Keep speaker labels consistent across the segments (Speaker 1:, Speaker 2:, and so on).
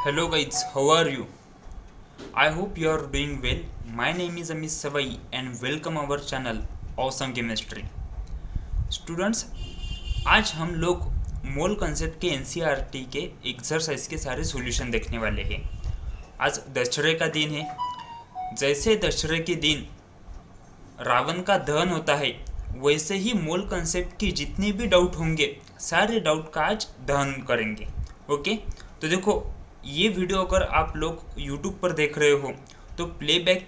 Speaker 1: Hello guys, how are you? I hope you are doing well. My name is Amit Savai and welcome our channel Awesome Chemistry. Students, आज हम लोग मोल concept के NCERT के exercise के सारे solution देखने वाले हैं। आज दशहरे का दिन है। जैसे दशहरे के दिन रावण का दहन होता है, वैसे ही मोल कंसेप्ट की जितने भी डाउट होंगे सारे डाउट का आज दहन करेंगे। ओके, तो देखो ये वीडियो अगर आप लोग यूट्यूब पर देख रहे हो तो प्लेबैक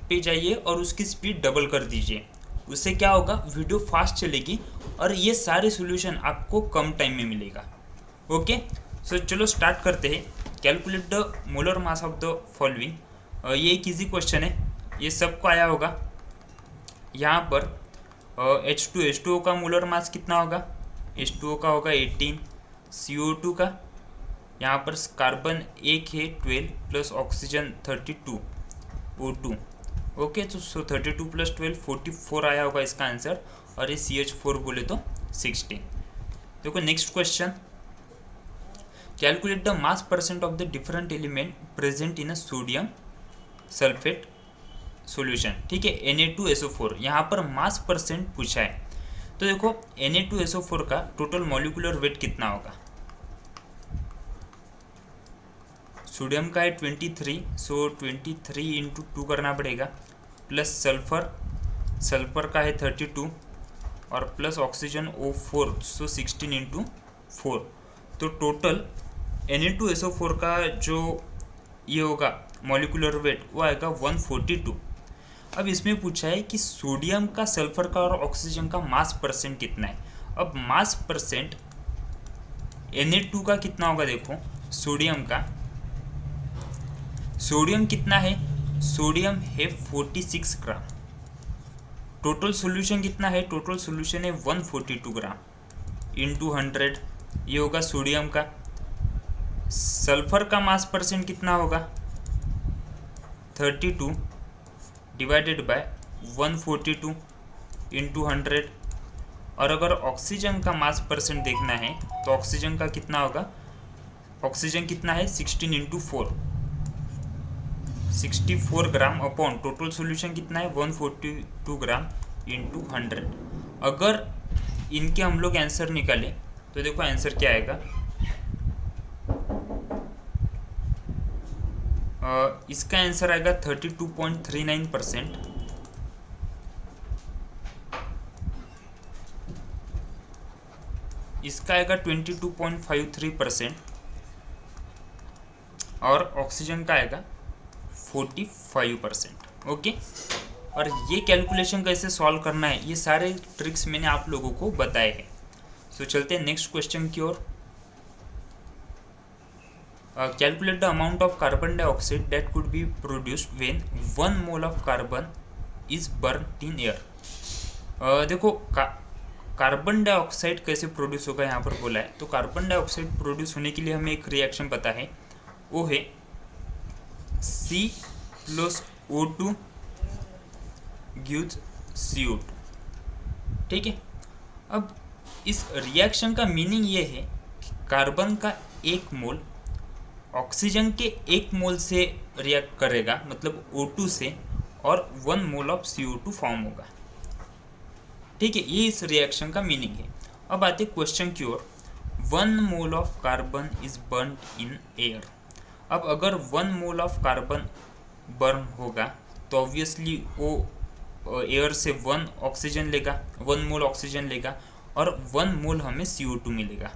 Speaker 1: पे जाइए और उसकी स्पीड डबल कर दीजिए। उससे क्या होगा, वीडियो फास्ट चलेगी और ये सारे सॉल्यूशन आपको कम टाइम में मिलेगा। ओके, सो चलो स्टार्ट करते हैं। Calculate the molar mass of the following. ये एक ईजी क्वेश्चन है, ये सबको आया होगा। यहाँ पर H2O का मोलर मास कितना होगा? H2O का होगा 18, CO2 का यहाँ पर कार्बन एक है 12 प्लस ऑक्सीजन 32 O2। ओके, तो 32 प्लस 12 44 आया होगा इसका आंसर, और ये CH4 बोले तो 16। देखो next question, calculate the mass percent of the different element present in a sodium sulphate solution. ठीक है, Na2SO4 यहाँ पर मास परसेंट पूछा है। तो देखो Na2SO4 का टोटल मॉलिक्यूलर वेट कितना होगा? सोडियम का है 23, सो 23 इंटू 2 करना पड़ेगा, प्लस सल्फर का है 32 और प्लस ऑक्सीजन O4, सो 16 इंटू 4। तो टोटल Na2SO4 का जो ये होगा मॉलिक्यूलर वेट वो आएगा 142। अब इसमें पूछा है कि सोडियम का, सल्फर का और ऑक्सीजन का मास परसेंट कितना है। अब मास परसेंट Na2 का कितना होगा? देखो सोडियम कितना है? सोडियम है 46 ग्राम। टोटल सॉल्यूशन कितना है? टोटल सॉल्यूशन है 142 ग्राम इंटू 100, ये होगा सोडियम का। सल्फर का मास परसेंट कितना होगा? 32 डिवाइडेड बाय 142 इंटू 100। और अगर ऑक्सीजन का मास परसेंट देखना है तो ऑक्सीजन का कितना होगा? ऑक्सीजन कितना है? 16 इंटू 4, 64 ग्राम अपॉन टोटल सॉल्यूशन कितना है? 142 ग्राम इंटू 100। अगर इनके हम लोग आंसर निकालें तो देखो आंसर क्या आएगा। इसका आंसर आएगा 32.39%। इसका आएगा 22.53% और ऑक्सीजन का आएगा 45%। ओके, और ये कैलकुलेशन कैसे सॉल्व करना है ये सारे ट्रिक्स मैंने आप लोगों को बताए हैं। सो चलते हैं नेक्स्ट क्वेश्चन की ओर। Calculate the amount of carbon dioxide that could be produced when 1 mole of carbon is burn in air. देखो कार्बन डाइऑक्साइड कैसे प्रोड्यूस होगा यहाँ पर बोला है। तो कार्बन डाइऑक्साइड प्रोड्यूस होने के लिए हमें एक रिएक्शन पता है, वो है C plus O2 gives CO2। ठीक है, अब इस रिएक्शन का मीनिंग ये है कि कार्बन का 1 मोल ऑक्सीजन के 1 मोल से रिएक्ट करेगा, मतलब O2 से, और 1 मोल ऑफ CO2 फॉर्म होगा। ठीक है, ये इस रिएक्शन का मीनिंग है। अब आते क्वेश्चन की ओर। 1 mole of carbon is burn in air. अब अगर 1 मोल ऑफ कार्बन बर्न होगा तो ऑब्वियसली वो एयर से 1 ऑक्सीजन लेगा, 1 मोल ऑक्सीजन लेगा और 1 मोल हमें CO2 मिलेगा।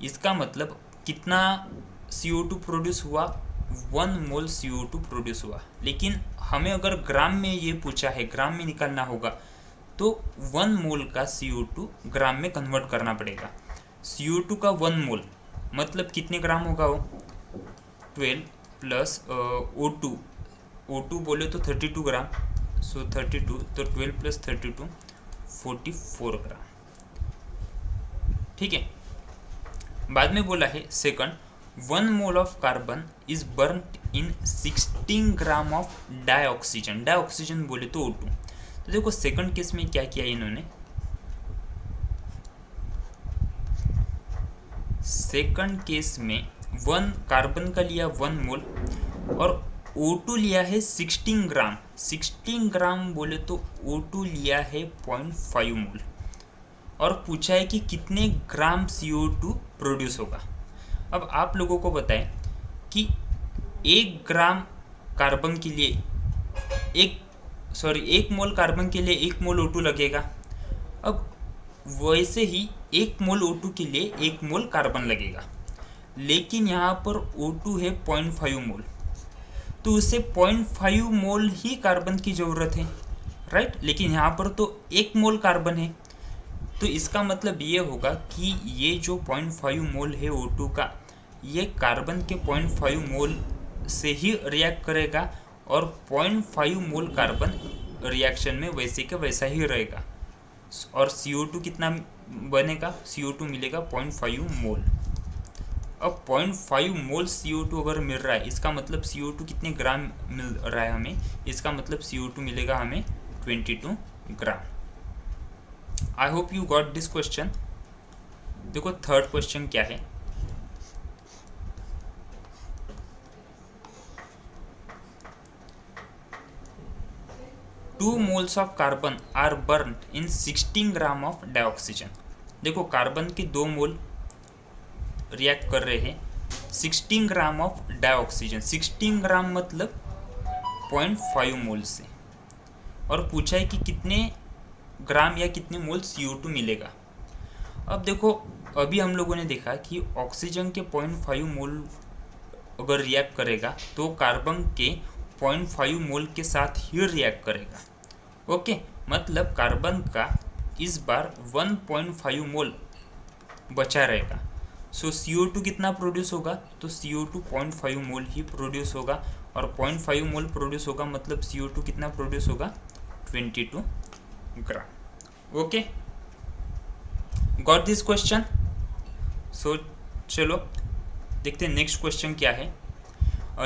Speaker 1: इसका मतलब कितना CO2 प्रोड्यूस हुआ? 1 मोल CO2 प्रोड्यूस हुआ। लेकिन हमें अगर ग्राम में ये पूछा है, ग्राम में निकालना होगा, तो 1 मोल का CO2 ग्राम में कन्वर्ट करना पड़ेगा। CO2 का 1 मोल मतलब कितने ग्राम होगा? वो 12 प्लस O2 बोले तो 32 ग्राम, सो 32, तो 12 प्लस 32 44 ग्राम। ठीक है, बाद में बोला है second, 1 mole of carbon is burn in 16 gram of dioxygen. Dioxygen बोले तो O2। तो देखो सेकंड केस में क्या किया इन्होंने, सेकंड केस में कार्बन का लिया 1 मोल और O2 लिया है 16 ग्राम। 16 ग्राम बोले तो O2 लिया है 0.5 मोल और पूछा है कि कितने ग्राम CO2 प्रोड्यूस होगा। अब आप लोगों को बताएं कि 1 ग्राम कार्बन के लिए 1 मोल कार्बन के लिए 1 मोल O2 लगेगा। अब वैसे ही 1 मोल O2 के लिए 1 मोल कार्बन लगेगा, लेकिन यहाँ पर O2 है 0.5 मोल, तो उसे 0.5 मोल ही कार्बन की ज़रूरत है, राइट। लेकिन यहाँ पर तो 1 मोल कार्बन है, तो इसका मतलब ये होगा कि ये जो 0.5 मोल है O2 का, ये कार्बन के 0.5 मोल से ही रिएक्ट करेगा और 0.5 मोल कार्बन रिएक्शन में वैसे के वैसा ही रहेगा और CO2 कितना बनेगा, CO2 मिलेगा 0.5 मोल। अब 0.5 मोल CO2 अगर मिल रहा है, इसका मतलब CO2 कितने ग्राम मिल रहा है हमें, इसका मतलब CO2 मिलेगा हमें 22 gram. I hope you got this question. देखो थर्ड क्वेश्चन क्या है। Two moles of carbon are burn in 16 gram of dioxygen. देखो कार्बन के 2 मोल रिएक्ट कर रहे हैं 16 ग्राम ऑफ डाइऑक्सीजन। 16 ग्राम मतलब 0.5 मोल से, और पूछा है कि कितने ग्राम या कितने मोल CO2 मिलेगा। अब देखो अभी हम लोगों ने देखा कि ऑक्सीजन के 0.5 मोल अगर रिएक्ट करेगा तो कार्बन के 0.5 मोल के साथ ही रिएक्ट करेगा। ओके, मतलब कार्बन का इस बार 1.5 मोल बचा रहेगा। सो CO2 कितना प्रोड्यूस होगा, तो CO2 0.5 मोल ही प्रोड्यूस होगा और 0.5 मोल प्रोड्यूस होगा मतलब CO2 कितना प्रोड्यूस होगा 22 gram. Okay, got this question. So चलो देखते हैं नेक्स्ट क्वेश्चन क्या है।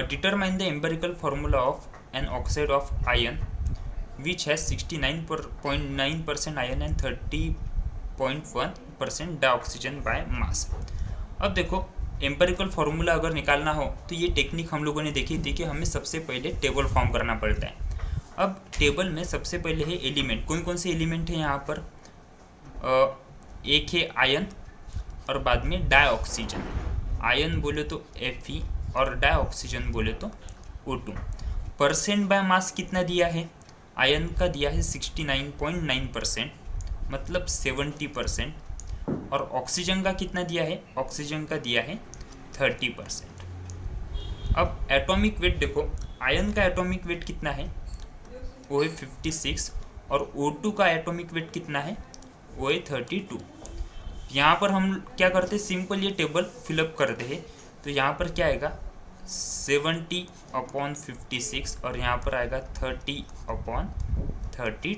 Speaker 1: Determine the empirical formula of an oxide of iron which has 69.9% iron and 30.1% dioxygen by mass. अब देखो एम्पिरिकल फार्मूला अगर निकालना हो तो ये टेक्निक हम लोगों ने देखी थी कि हमें सबसे पहले टेबल फॉर्म करना पड़ता है। अब टेबल में सबसे पहले है एलिमेंट, कौन कौन से एलिमेंट है यहाँ पर। एक है आयन और बाद में डाइऑक्सीजन। आयन बोले तो Fe और डाइऑक्सीजन बोले तो O2। परसेंट बाय मास कितना दिया है, आयन का दिया है 69.9% मतलब 70%, और ऑक्सीजन का कितना दिया है, ऑक्सीजन का दिया है 30%। अब एटॉमिक वेट देखो, आयन का एटॉमिक वेट कितना है, वो है 56 और O2 का एटॉमिक वेट कितना है, वो है 32। यहाँ पर हम क्या करते हैं, सिंपल ये टेबल फिलअप करते हैं। तो यहाँ पर क्या आएगा 70/56 और यहाँ पर आएगा 30/32।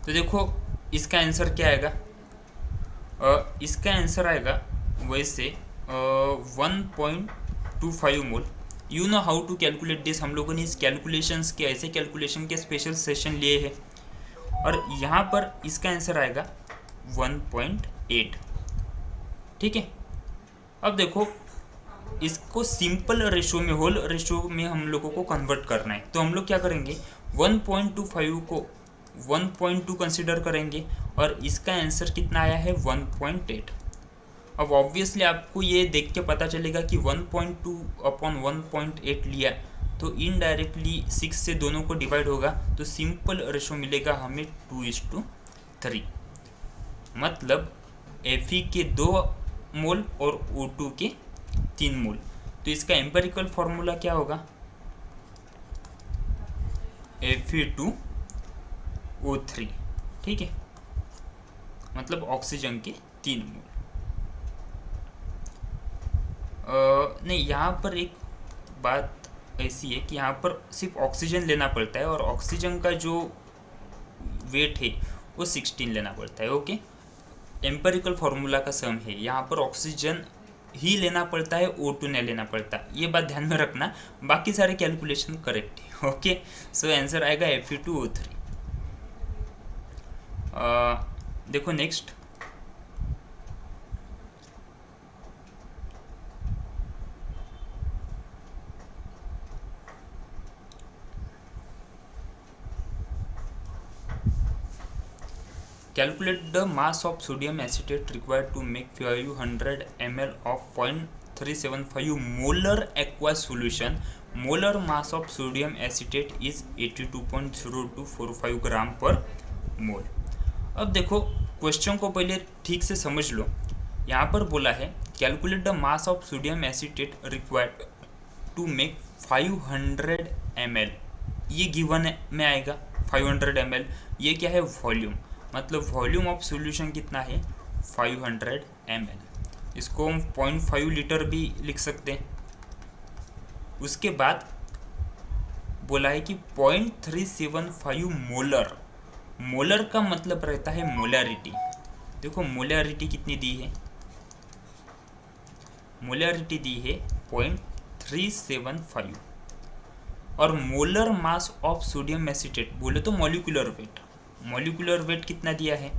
Speaker 1: तो देखो इसका आंसर क्या आएगा, इसका आंसर आएगा वैसे 1.25 mole. You know how to calculate this, हम लोगों ने इस कैलकुलेशंस के ऐसे कैलकुलेशन के स्पेशल सेशन लिए हैं और यहाँ पर इसका आंसर आएगा 1.8। ठीक है, अब देखो इसको सिंपल रेशो में, होल रेशो में हम लोगों को कन्वर्ट करना है। तो हम लोग क्या करेंगे 1.25 को 1.2 कंसिडर करेंगे और इसका आंसर कितना आया है 1.8। अब ऑब्वियसली आपको ये देख के पता चलेगा कि 1.2/1.8 लिया तो इनडायरेक्टली 6 से दोनों को डिवाइड होगा तो सिंपल रेशो मिलेगा हमें 2:3। मतलब Fe के 2 मोल और O2 के 3 मोल। तो इसका एम्पिरिकल फॉर्मूला क्या होगा, Fe2O3। ठीक है, मतलब ऑक्सीजन के 3 मोल। नहीं, यहाँ पर एक बात ऐसी है कि यहाँ पर सिर्फ ऑक्सीजन लेना पड़ता है और ऑक्सीजन का जो वेट है वो 16 लेना पड़ता है। ओके, एम्पिरिकल फार्मूला का सम है, यहाँ पर ऑक्सीजन ही लेना पड़ता है, O2 नहीं लेना पड़ता। ये बात ध्यान में रखना, बाकी सारे कैलकुलेशन करेक्ट है। ओके, सो आंसर आएगा Fe2O3। देखो next, calculate the mass of sodium acetate required to make 500 ml of 0.375 molar aqua solution. Molar mass of sodium acetate is 82.0245 gram per mole. अब देखो क्वेश्चन को पहले ठीक से समझ लो. यहाँ पर बोला है calculate the mass of sodium acetate required to make 500 ml. ये गिवन में आएगा 500 ml. ये क्या है? वॉल्यूम. मतलब वॉल्यूम ऑफ सॉल्यूशन कितना है? 500 ml. इसको हम 0.5 लीटर भी लिख सकते हैं. उसके बाद बोला है कि 0.375 मोलर. मोलर का मतलब रहता है मोलैरिटी. देखो मोलैरिटी कितनी दी है? मोलैरिटी दी है 0.375. और molar mass of sodium acetate बोले तो मॉलिक्यूलर वेट. मॉलिक्यूलर वेट कितना दिया है?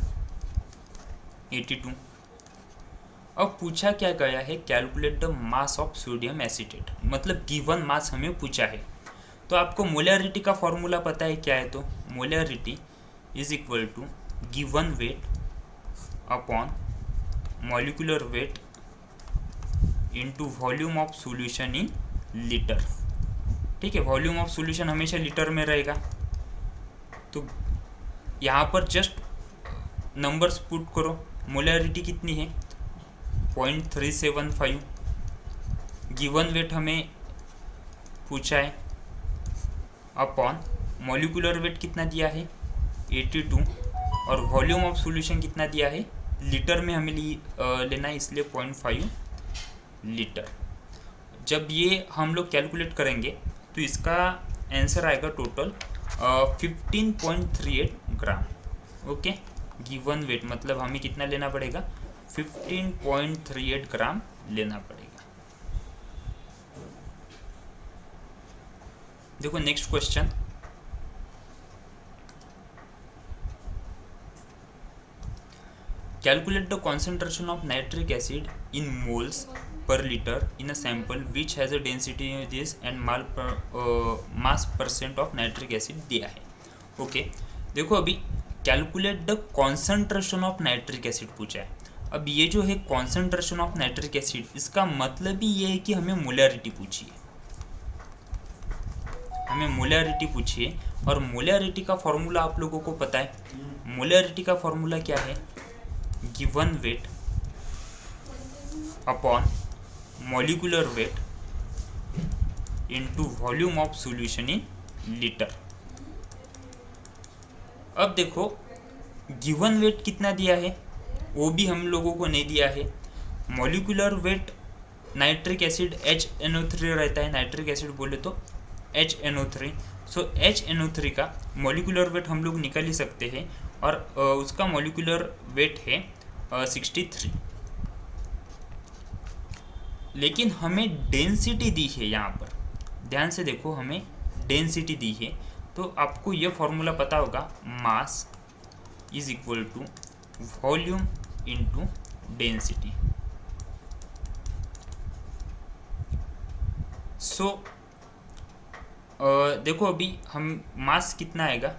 Speaker 1: 82. अब पूछा क्या गया है? Calculate the mass of sodium acetate. मतलब गिवन मास हमें पूछा है. तो आपको मोलैरिटी का फॉर्मूला पता है क्या है? तो molarity is equal to given weight upon molecular weight into volume of solution in litre. ठीक है, वॉल्यूम ऑफ सॉल्यूशन हमेशा लीटर में रहेगा. तो यहाँ पर जस्ट नंबर्स पुट करो. मोलैरिटी कितनी है? 0.375. गिवन वेट हमें पूछा है अपॉन मॉलिक्यूलर वेट कितना दिया है? 82. और वॉल्यूम ऑफ सॉल्यूशन कितना दिया है? लीटर में हमें लेना है, इसलिए 0.5 लीटर. जब ये हम लोग कैलकुलेट करेंगे तो इसका आंसर आएगा टोटल 15.38 ग्राम. ओके, गिवन वेट मतलब हमें कितना लेना पड़ेगा? 15.38 ग्राम लेना पड़ेगा. देखो next question. Calculate the concentration of nitric acid in moles per liter in a sample which has a density this and mass percent of nitric acid दिया है. ओके, देखो अभी calculate the concentration of nitric acid पूछा है. अब ये जो है कॉन्सेंट्रेशन ऑफ नाइट्रिक एसिड, इसका मतलब ही ये है कि हमें मोलैरिटी पूछी है. हमें मोलैरिटी पूछी है. और मोलैरिटी का फॉर्मूला आप लोगों को पता है. मोलैरिटी का फॉर्मूला क्या है? Given weight upon molecular weight into volume of solution in litre. अब देखो गिवन वेट कितना दिया है वो भी हम लोगों को नहीं दिया है. Molecular weight nitric acid HNO3 रहता है. नाइट्रिक एसिड बोले तो HNO3. सो HNO3 का मॉलिक्यूलर वेट हम लोग निकाल ही सकते हैं. और उसका मॉलिक्यूलर वेट है 63. लेकिन हमें डेंसिटी दी है. यहाँ पर ध्यान से देखो, हमें डेंसिटी दी है. तो आपको ये फॉर्मूला पता होगा, mass is equal to volume into density. So देखो अभी हम मास कितना आएगा?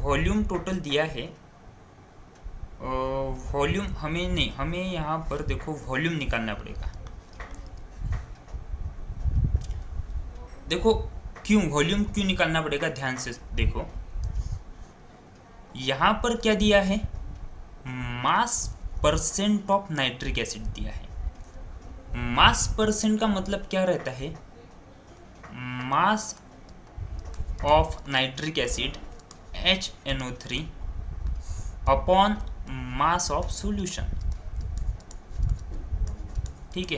Speaker 1: वॉल्यूम टोटल दिया है. वॉल्यूम हमें नहीं, हमें यहाँ पर देखो वॉल्यूम निकालना पड़ेगा. देखो क्यों वॉल्यूम क्यों निकालना पड़ेगा? ध्यान से देखो, यहाँ पर क्या दिया है? मास परसेंट ऑफ नाइट्रिक एसिड दिया है. मास परसेंट का मतलब क्या रहता है? Mass of nitric acid HNO3 upon mass of solution. ठीक है,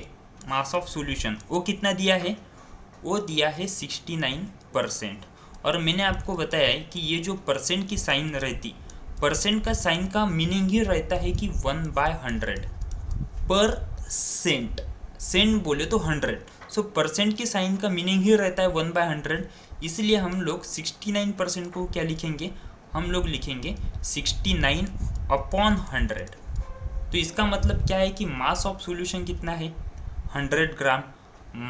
Speaker 1: मास ऑफ सॉल्यूशन वो कितना दिया है? वो दिया है 69%. और मैंने आपको बताया है कि ये जो परसेंट की साइन रहती, परसेंट का साइन का मीनिंग ही रहता है कि 1/100 %. सेंट बोले तो 100. सो परसेंट की साइन का मीनिंग ही रहता है 1/100. इसलिए हम लोग 69% को क्या लिखेंगे? हम लोग लिखेंगे 69/100. तो इसका मतलब क्या है कि मास ऑफ सॉल्यूशन कितना है? 100 ग्राम.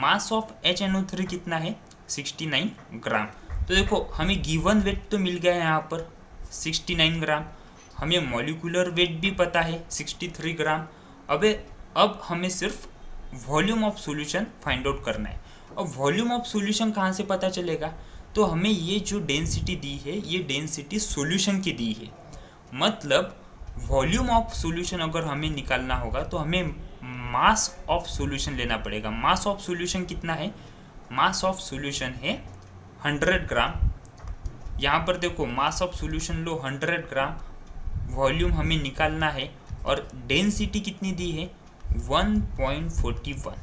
Speaker 1: मास ऑफ HNO3 कितना है? 69 ग्राम. तो देखो हमें गिवन वेट तो मिल गया है यहाँ पर 69 ग्राम, हमें मॉलिक्यूलर वेट भी पता है 63 ग्राम। अब हमें सिर्फ volume of solution find out करना है। अब वॉल्यूम ऑफ सॉल्यूशन कहाँ से पता चलेगा? तो हमें ये जो डेंसिटी दी है ये डेंसिटी सॉल्यूशन की दी है, मतलब वॉल्यूम ऑफ सॉल्यूशन अगर हमें निकालना होगा तो हमें मास ऑफ सॉल्यूशन लेना पड़ेगा। मास ऑफ सॉल्यूशन कितना है? मास ऑफ सॉल्यूशन है 100 ग्राम। यहाँ पर देखो mass of solution low 100 gram, volume हमें निकालना है और डेंसिटी कितनी दी है 1.41।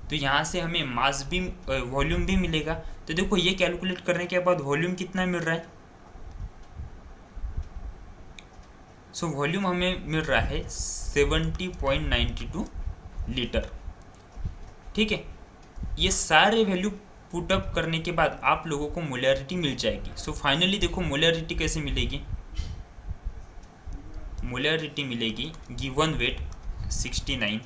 Speaker 1: तो यहाँ से हमें मास भी वॉल्यूम भी मिलेगा। तो देखो ये कैलकुलेट करने के बाद वॉल्यूम कितना मिल रहा है? सो वॉल्यूम हमें मिल रहा है 70.92 लीटर। ठीक है, ये सारे वैल्यू पुटअप करने के बाद आप लोगों को मोलैरिटी मिल जाएगी। सो फाइनली देखो मोलैरिटी कैसे मिलेगी? मोलैरिटी मिलेगी given weight 69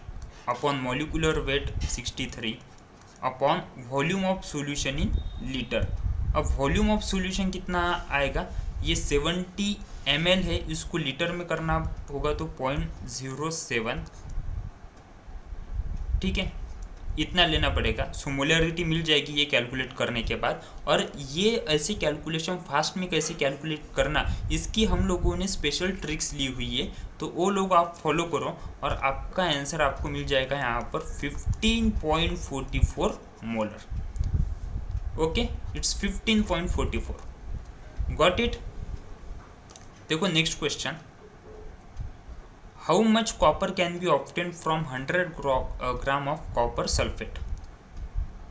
Speaker 1: upon molecular wait 63 upon volume of solution in litre. अब वॉल्यूम ऑफ सॉल्यूशन कितना आएगा? ये 70 ml है, इसको लीटर में करना होगा तो 0.07, ठीक है, इतना लेना पड़ेगा। सो मोलैरिटी मिल जाएगी ये कैलकुलेट करने के बाद। और ये ऐसे कैलकुलेशन फास्ट में कैसे कैलकुलेट करना, इसकी हम लोगों ने स्पेशल ट्रिक्स ली हुई है, तो वो लोग आप फॉलो करो और आपका आंसर आपको मिल जाएगा यहाँ पर 15.44 molar. Okay, it's 15.44। Got it? देखो next question, how much copper can be obtain from 100 gram of copper sulphate.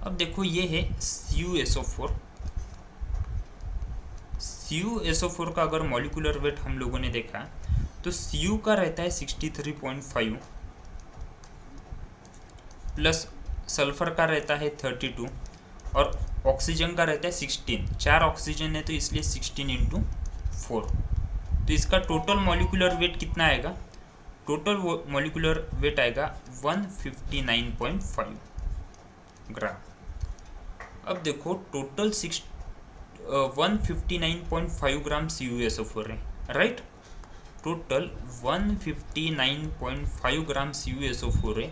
Speaker 1: अब देखो ये है CuSO4। CuSO4 का अगर मॉलिक्यूलर वेट हम लोगों ने देखा तो Cu का रहता है 63.5 प्लस सल्फर का रहता है 32 और ऑक्सीजन का रहता है 16। 4 ऑक्सीजन है तो इसलिए 16 × 4। तो इसका टोटल मॉलिक्यूलर वेट कितना आएगा? टोटल मॉलिक्यूलर वेट आएगा 159.5 ग्राम। अब देखो टोटल 159.5 ग्राम CuSO4 है, राइट? टोटल 159.5 ग्राम CuSO4 है।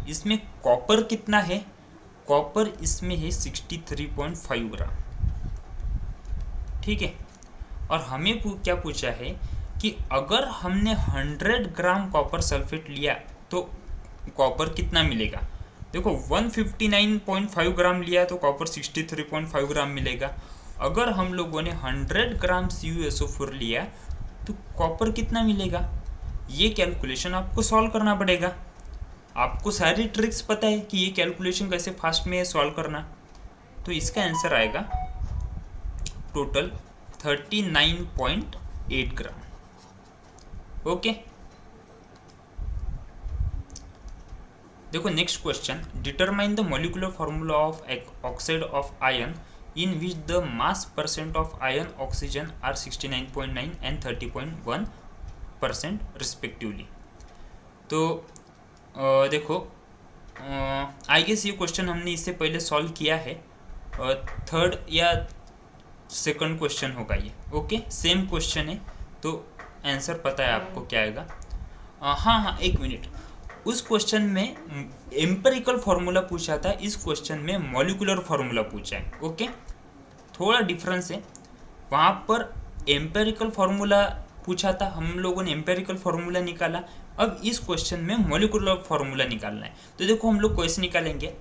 Speaker 1: इसमें कॉपर कितना है? कॉपर इसमें है 63.5 ग्राम, ठीक है। और हमें क्या पूछा है कि अगर हमने 100 ग्राम कॉपर सल्फेट लिया तो कॉपर कितना मिलेगा? देखो 159.5 ग्राम लिया तो कॉपर 63.5 ग्राम मिलेगा। अगर हम लोगों ने 100 ग्राम CuSO4 लिया तो कॉपर कितना मिलेगा? ये कैलकुलेशन आपको सॉल्व करना पड़ेगा। आपको सारी ट्रिक्स पता है कि ये कैलकुलेशन कैसे फास्ट में सॉल्व करना। तो इसका आंसर आएगा टोटल 39.8 ग्राम। ओके, देखो next question, determine the molecular formula of oxide of iron in which the mass percent of iron oxygen are 69.9 and 30.1% respectively। तो देखो आई गेस ये क्वेश्चन हमने इससे पहले सॉल्व किया है, थर्ड या सेकंड क्वेश्चन होगा ये। ओके, सेम क्वेश्चन है तो आंसर पता है आपको क्या आएगा। हाँ, एक मिनट, उस क्वेश्चन में एम्पेरिकल फार्मूला पूछा था, इस क्वेश्चन में मॉलिक्यूलर फार्मूला पूछा है। ओके, थोड़ा डिफरेंस है। वहाँ पर एम्पेरिकल फार्मूला पूछा था, हम लोगों ने एम्पेरिकल फार्मूला निकाला। अब इस क्वेश्चन में मॉलिक्यूलर फार्मूला निकालना है। तो देखो हम लोग कैसे निकालेंगे,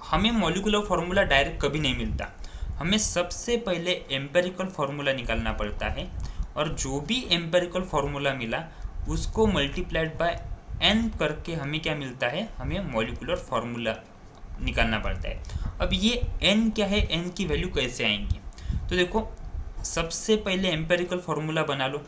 Speaker 1: हमें मॉलिक्यूलर फार्मूला डायरेक्ट कभी नहीं मिलता, हमें सबसे पहले एम्पेरिकल फार्मूला निकालना पड़ता है और जो भी एम्पेरिकल फार्मूला मिला उसको मल्टीप्लाइड बाय n करके हमें क्या मिलता है, हमें मॉलिक्यूलर फार्मूला निकालना पड़ता है। अब ये n क्या है, n की वैल्यू कैसे आएंगी? तो देखो सबसे पहले एम्पेरिकल फार्मूला बना लो।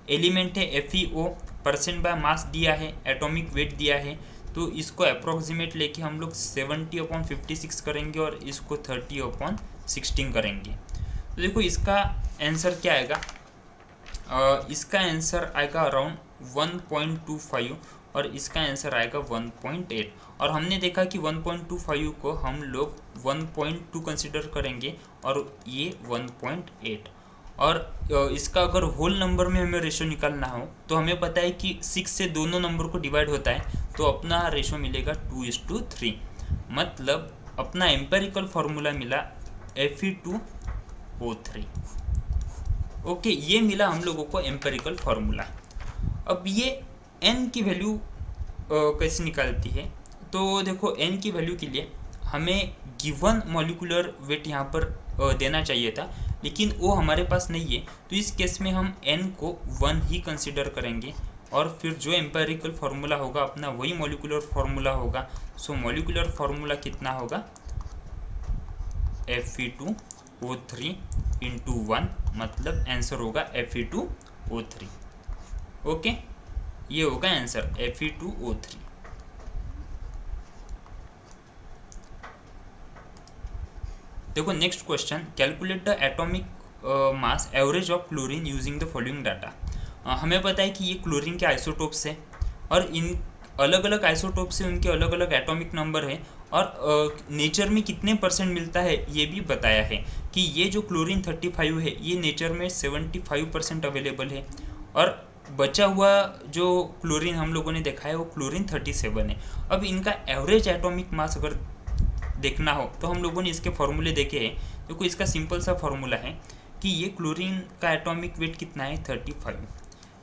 Speaker 1: एलिमेंट है FeO, परसेंट बाय मास दिया है, एटॉमिक वेट दिया है, तो इसको अप्रोक्सीमेट लेके हम लोग 70/56 करेंगे और इसको 30/16 करेंगे। तो देखो इसका आंसर क्या आएगा, इसका आंसर आएगा अराउंड 1.25 और इसका आंसर आएगा 1.8। और हमने देखा कि 1.25 को हम लोग 1.2 कंसिडर करेंगे और ये 1.8। और इसका अगर होल नंबर में हमें रेशो निकालना हो तो हमें पता है कि 6 से दोनों नंबर को डिवाइड होता है, तो अपना रेशो मिलेगा 2:3। मतलब अपना एम्पेरिकल फार्मूला मिला Fe2O3। ओके, ये मिला हम लोगों को एम्पेरिकल फार्मूला। अब ये n की वैल्यू कैसे निकालती है, तो देखो n की वैल्यू के लिए हमें गिवन मॉलिक्यूलर वेट यहाँ पर देना चाहिए था, लेकिन वो हमारे पास नहीं है। तो इस केस में हम n को 1 ही कंसिडर करेंगे और फिर जो एम्पेरिकल फार्मूला होगा अपना वही मॉलिक्यूलर फार्मूला होगा। सो मॉलिक्यूलर फार्मूला कितना होगा, Fe2O3 इंटू 1, मतलब आंसर होगा Fe2O3। ओके, ये होगा आंसर Fe2O3। देखो next question, calculate the atomic mass average of chlorine using the following data. हमें पता है कि ये क्लोरीन के आइसोटोप्स है और इन अलग अलग आइसोटोप से उनके अलग अलग एटॉमिक नंबर है और नेचर में कितने परसेंट मिलता है ये भी बताया है कि ये जो क्लोरीन 35 है ये नेचर में 75% अवेलेबल है और बचा हुआ जो क्लोरीन हम लोगों ने देखा है वो क्लोरीन 37 है। अब इनका एवरेज एटॉमिक मास अगर देखना हो तो हम लोगों ने इसके फॉर्मूले देखे हैं। देखो इसका सिंपल सा फॉर्मूला है कि ये क्लोरीन का एटॉमिक वेट कितना है 35,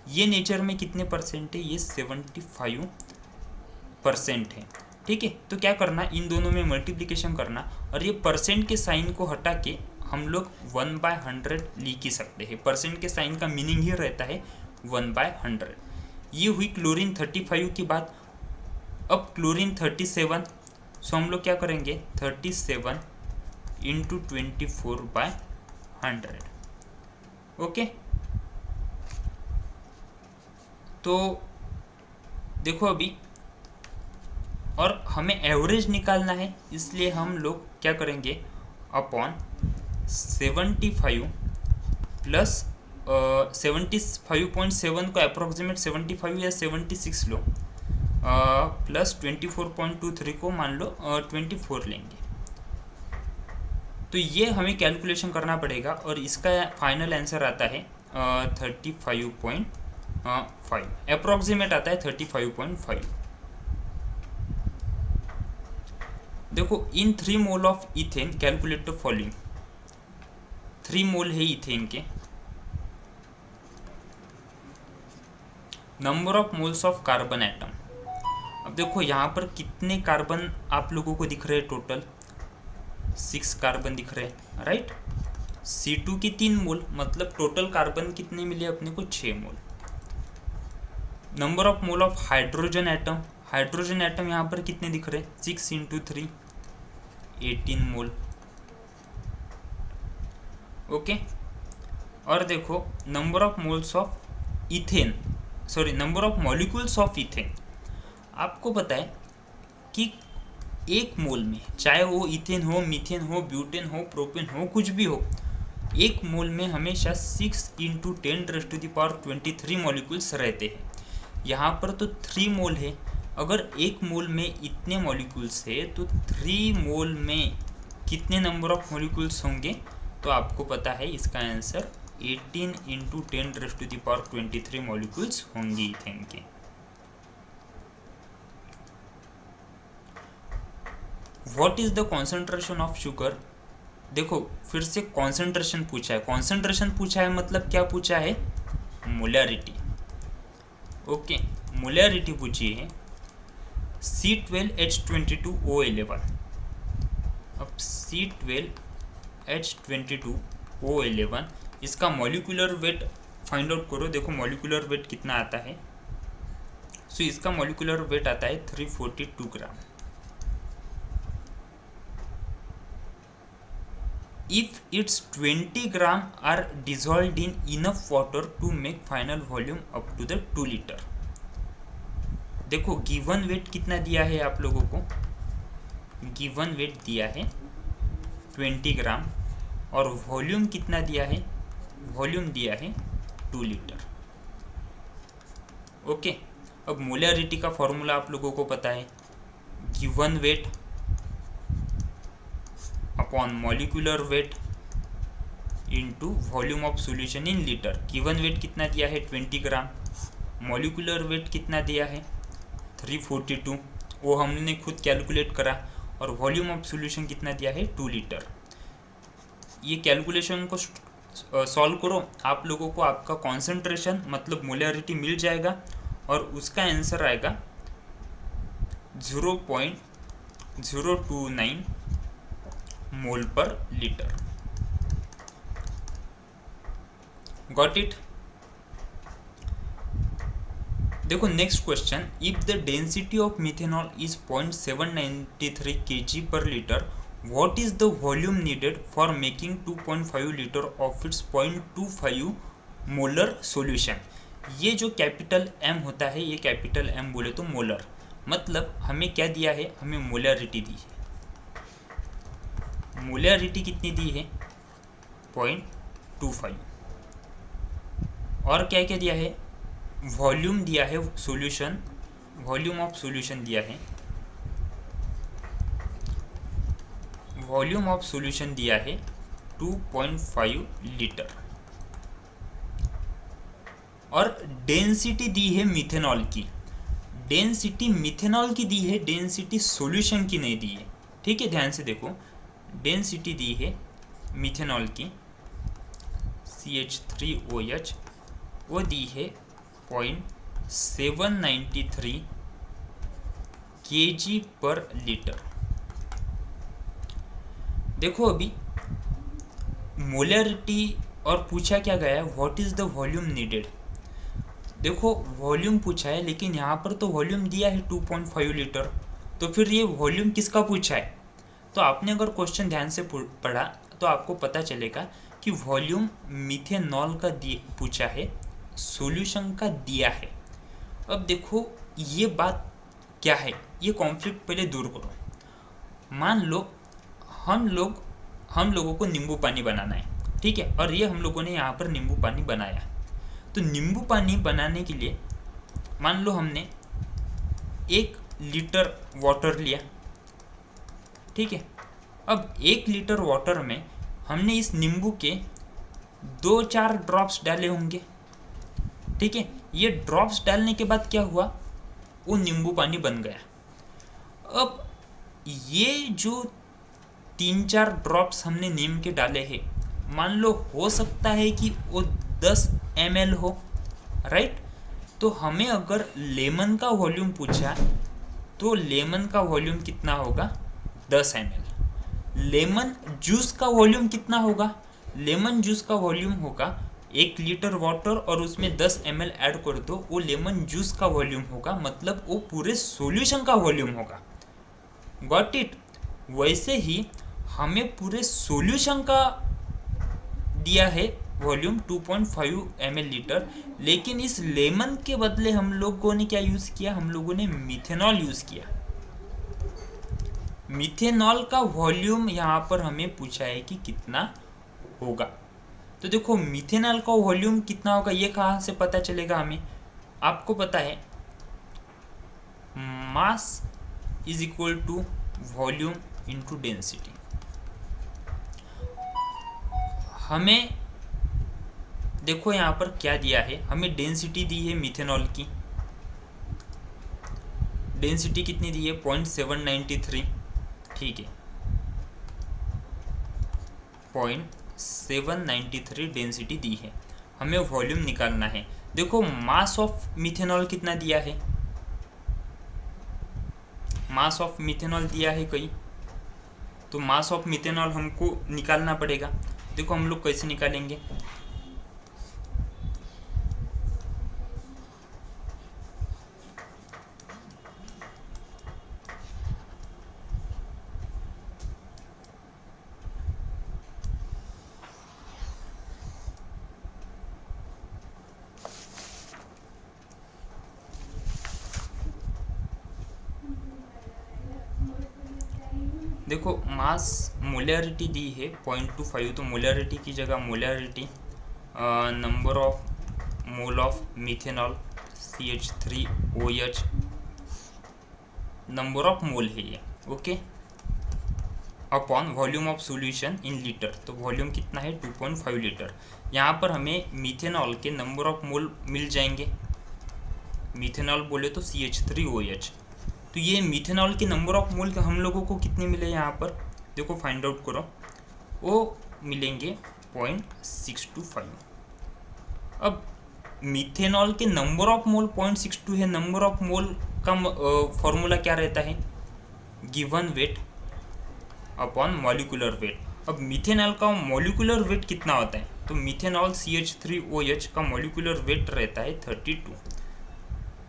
Speaker 1: ये नेचर में कितने परसेंट है, ये 75% है। ठीक है, तो क्या करना, इन दोनों में मल्टीप्लिकेशन करना और ये परसेंट के साइन को हटा के हम लोग 1/100 लिख ही सकते हैं। परसेंट के साइन का मीनिंग ही रहता है 1/100। ये हुई क्लोरीन 35 की बात। अब क्लोरीन 37, सो हम लोग क्या करेंगे 37 इंटू 24/100। ओके, तो देखो अभी और हमें एवरेज निकालना है, इसलिए हम लोग क्या करेंगे अपॉन 75 प्लस 75.7 को अप्रोक्सीमेट 75 या 76 लो, प्लस 24.23 को मान लो 24 लेंगे। तो ये हमें कैलकुलेशन करना पड़ेगा और इसका फाइनल आंसर आता है 35.5, अप्रोक्सीमेट आता है 35.5। देखो इन 3 मोल of ethane calculate the following. 3 मोल है इथेन के। Number of moles of carbon atom. अब देखो यहाँ पर कितने कार्बन आप लोगों को दिख रहे हैं, टोटल 6 कार्बन दिख रहे हैं, राइट। C2 की 3 मोल, मतलब टोटल कार्बन कितने मिले अपने को 6 mole. Number of mole of hydrogen atom. Hydrogen atom यहाँ पर कितने दिख रहे हैं 6 इंटू 3 18 मोल। ओके, और देखो number of moles of ethane, sorry number of molecules of ethane. आपको पता है कि एक मोल में, चाहे वो इथेन हो, मीथेन हो, ब्यूटेन हो, प्रोपेन हो, कुछ भी हो, एक मोल में हमेशा 6 इंटू 10⁻23 मॉलिक्यूल्स रहते हैं। यहाँ पर तो 3 मोल है। अगर एक मोल में इतने मॉलिक्यूल्स है तो 3 मोल में कितने नंबर ऑफ मॉलिक्यूल्स होंगे, तो आपको पता है इसका आंसर 18 इंटू 10⁻23 मॉलिक्यूल्स होंगे इथेन के। What is the concentration of sugar. देखो फिर से कॉन्सेंट्रेशन पूछा है। कॉन्सेंट्रेशन पूछा है मतलब क्या पूछा है, मोलैरिटी। ओके, मोलैरिटी पूछी है C12H22O11। अब C12H22O11 इसका मॉलिक्यूलर वेट फाइंड आउट करो। देखो मॉलिक्यूलर वेट कितना आता है, सो इसका मॉलिक्यूलर वेट आता है 342 ग्राम। If its 20 gram are dissolved in enough water to make final volume up to the 2 liter। देखो गिवन वेट कितना दिया है आप लोगों को, गिवन वेट दिया है 20 ग्राम और वॉल्यूम कितना दिया है, वॉल्यूम दिया है 2 लीटर। ओके, अब मोलैरिटी का फॉर्मूला आप लोगों को पता है, given weight upon molecular weight into volume of solution in litre. Given weight कितना दिया है 20 ग्राम, मॉलिक्यूलर वेट कितना दिया है 342, वो हमने खुद कैलकुलेट करा, और वॉल्यूम ऑफ सॉल्यूशन कितना दिया है 2 लीटर। ये कैलकुलेशन को सॉल्व करो, आप लोगों को आपका कॉन्सेंट्रेशन मतलब मोलैरिटी मिल जाएगा, और उसका आंसर आएगा 0.029 mole per litre. Got it? देखो next question, if the density of methanol is 0.793 kg per litre, what is the volume needed for making 2.5 litre of its 0.25 molar solution. ये जो capital M होता है, ये capital M बोले तो molar, मतलब हमें क्या दिया है, हमें मोलैरिटी दी है। मोलैरिटी कितनी दी है 0.25, और क्या क्या दिया है, वॉल्यूम दिया है सॉल्यूशन, वॉल्यूम ऑफ सॉल्यूशन दिया है, वॉल्यूम ऑफ सॉल्यूशन दिया है 2.5 लीटर, और डेंसिटी दी है मिथेनॉल की। डेंसिटी मिथेनॉल की दी है, डेंसिटी सॉल्यूशन की नहीं दी है। ठीक है, ध्यान से देखो, डेंसिटी दी है मिथेनॉल की CH3OH, वो दी है 0.793 kg पर लीटर। देखो अभी मोलैरिटी और पूछा क्या गया है, what is the volume needed. देखो वॉल्यूम पूछा है, लेकिन यहाँ पर तो वॉल्यूम दिया है 2.5 लीटर, तो फिर ये वॉल्यूम किसका पूछा है। तो आपने अगर क्वेश्चन ध्यान से पढ़ा तो आपको पता चलेगा कि वॉल्यूम मिथेनॉल का पूछा है, सॉल्यूशन का दिया है। अब देखो ये बात क्या है, ये कॉन्फ्लिक्ट पहले दूर करो। मान लो हम लोगों को नींबू पानी बनाना है, ठीक है, और ये हम लोगों ने यहाँ पर नींबू पानी बनाया। तो नींबू पानी बनाने के लिए मान लो हमने 1 लीटर वाटर लिया, ठीक है। अब 1 लीटर वाटर में हमने इस नींबू के 2-4 ड्रॉप्स डाले होंगे, ठीक है। ये ड्रॉप्स डालने के बाद क्या हुआ, वो नींबू पानी बन गया। अब ये जो 3-4 ड्रॉप्स हमने नीम के डाले हैं, मान लो हो सकता है कि वो 10 ml हो, राइट। तो हमें अगर लेमन का वॉल्यूम पूछा तो लेमन का वॉल्यूम कितना होगा 10 ml। लेमन जूस का वॉल्यूम कितना होगा, लेमन जूस का वॉल्यूम होगा 1 लीटर वाटर और उसमें 10 ml ऐड कर दो, वो लेमन जूस का वॉल्यूम होगा, मतलब वो पूरे सॉल्यूशन का वॉल्यूम होगा। Got it? वैसे ही हमें पूरे सॉल्यूशन का दिया है वॉल्यूम 2.5 ml लीटर, लेकिन इस लेमन के बदले हम लोगों ने क्या यूज़ किया, हम लोगों ने मिथेनॉल यूज़ किया। मिथेनॉल का वॉल्यूम यहाँ पर हमें पूछा है कि कितना होगा। तो देखो मिथेनॉल का वॉल्यूम कितना होगा, ये कहाँ से पता चलेगा हमें, आपको पता है mass is equal to volume into density. हमें देखो यहाँ पर क्या दिया है, हमें डेंसिटी दी है मिथेनॉल की, डेंसिटी कितनी दी है 0.793, ठीक है 0.793 डेंसिटी दी है। हमें वॉल्यूम निकालना है। देखो मास ऑफ मिथेनॉल कितना दिया है, मास ऑफ मिथेनॉल दिया है कहीं, तो मास ऑफ मिथेनॉल हमको निकालना पड़ेगा। देखो हम लोग कैसे निकालेंगे, देखो मास मोलैरिटी दी है 0.25, तो मोलैरिटी की जगह molarity number of mole of methanol CH3 OH number of मोल है ये, okay, upon volume of solution in litre, तो वॉल्यूम कितना है 2.5 लीटर। यहाँ पर हमें मिथेनॉल के नंबर ऑफ मोल मिल जाएंगे, मिथेनॉल बोले तो CH3OH, तो ये मिथेनॉल के नंबर ऑफ मोल हम लोगों को कितने मिले यहाँ पर, देखो फाइंड आउट करो, वो मिलेंगे 0.625। अब मिथेनॉल के नंबर ऑफ मोल 0.62 है, नंबर ऑफ मोल का फॉर्मूला क्या रहता है, given weight upon molecular wait. अब मिथेनॉल का मॉलिक्यूलर वेट कितना होता है, तो मिथेनॉल CH3OH का मॉलिक्यूलर वेट रहता है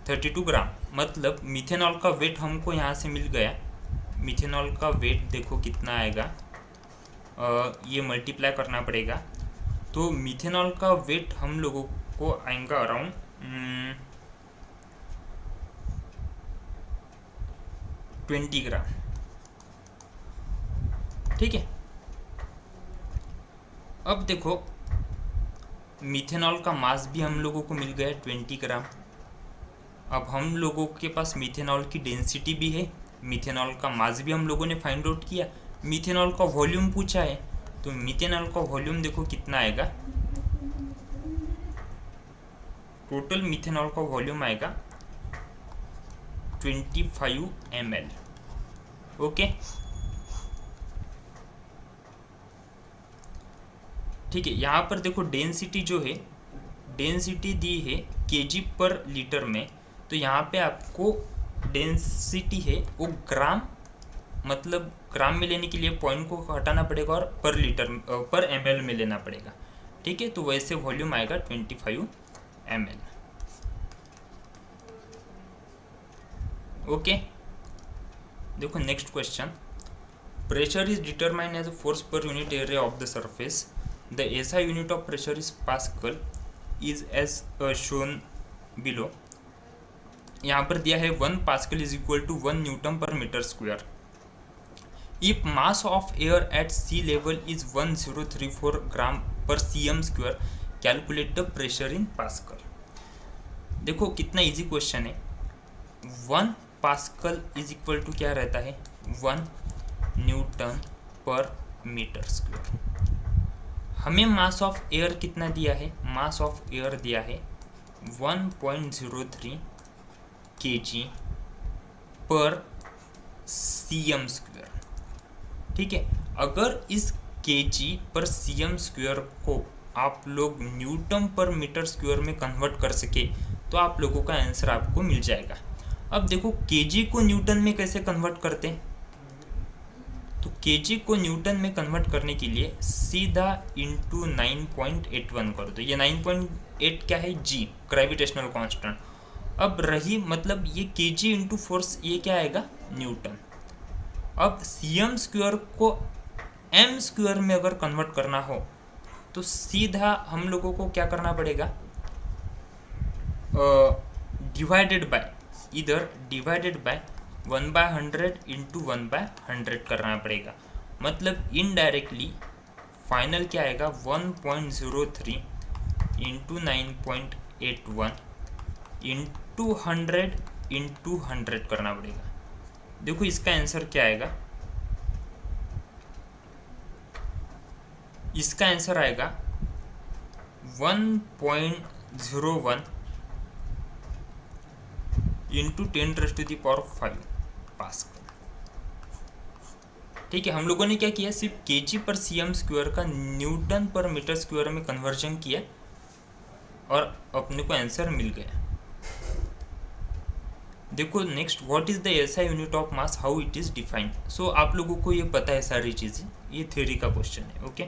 Speaker 1: 32 ग्राम, मतलब मिथेनॉल का वेट हमको यहाँ से मिल गया। मिथेनॉल का वेट देखो कितना आएगा, ये मल्टीप्लाई करना पड़ेगा, तो मिथेनॉल का वेट हम लोगों को आएगा अराउंड 20 ग्राम, ठीक है। अब देखो मिथेनॉल का मास भी हम लोगों को मिल गया 20 ग्राम। अब हम लोगों के पास मिथेनॉल की डेंसिटी भी है, मिथेनॉल का मास भी हम लोगों ने फाइंड आउट किया, मिथेनॉल का वॉल्यूम पूछा है, तो मिथेनॉल का वॉल्यूम देखो कितना आएगा, टोटल मिथेनॉल का वॉल्यूम आएगा 25 ml, ओके, ठीक है। यहाँ पर देखो डेंसिटी जो है, डेंसिटी दी है kg पर लीटर में, तो यहाँ पे आपको डेंसिटी है वो ग्राम, मतलब ग्राम में लेने के लिए पॉइंट को हटाना पड़ेगा और पर लीटर पर ml में लेना पड़ेगा, ठीक है। तो वैसे वॉल्यूम आएगा 25 ml, ओके। देखो next question, pressure is determined as a force per unit area of the surface, the SI unit of pressure is pascal, is as shown below. यहाँ पर दिया है 1 pascal is equal to 1 newton per metre square. If mass of air at sea level is 1034 gram per cm square, calculate the pressure in pascal. देखो कितना easy question है। 1 pascal is equal to क्या रहता है, 1 newton per metre square. हमें मास of air कितना दिया है, मास ऑफ एयर दिया है 1.03 kg पर cm स्क्वायर, ठीक है। अगर इस kg पर cm स्क्वायर को आप लोग न्यूटन पर मीटर स्क्वायर में कन्वर्ट कर सके तो आप लोगों का आंसर आपको मिल जाएगा। अब देखो kg को न्यूटन में कैसे कन्वर्ट करते हैं, तो kg को न्यूटन में कन्वर्ट करने के लिए सीधा इंटू 9.81 कर दो। ये 9.8 क्या है, g ग्रेविटेशनल कांस्टेंट। अब रही मतलब ये kg इंटू फोर्स, ये क्या आएगा, न्यूटन। अब cm स्क्वायर को m स्क्वायर में अगर कन्वर्ट करना हो तो सीधा हम लोगों को क्या करना पड़ेगा, डिवाइडेड बाय, इधर डिवाइडेड बाय 1/100 इंटू 1/100 करना पड़ेगा। मतलब इनडायरेक्टली फाइनल क्या आएगा, 1.03 इंटू 9.81 इंटू 100 करना पड़ेगा। देखो इसका आंसर क्या आएगा, इसका आंसर आएगा 1.01 इंटू 10⁵ पास्कल, ठीक है। हम लोगों ने क्या किया, सिर्फ kg पर cm स्क्वायर का न्यूटन पर मीटर स्क्वायर में कन्वर्जन किया और अपने को आंसर मिल गया। देखो next, what is the SI unit of mass, how it is defined. So आप लोगों को ये पता है सारी चीजें, ये थ्योरी का क्वेश्चन है, okay.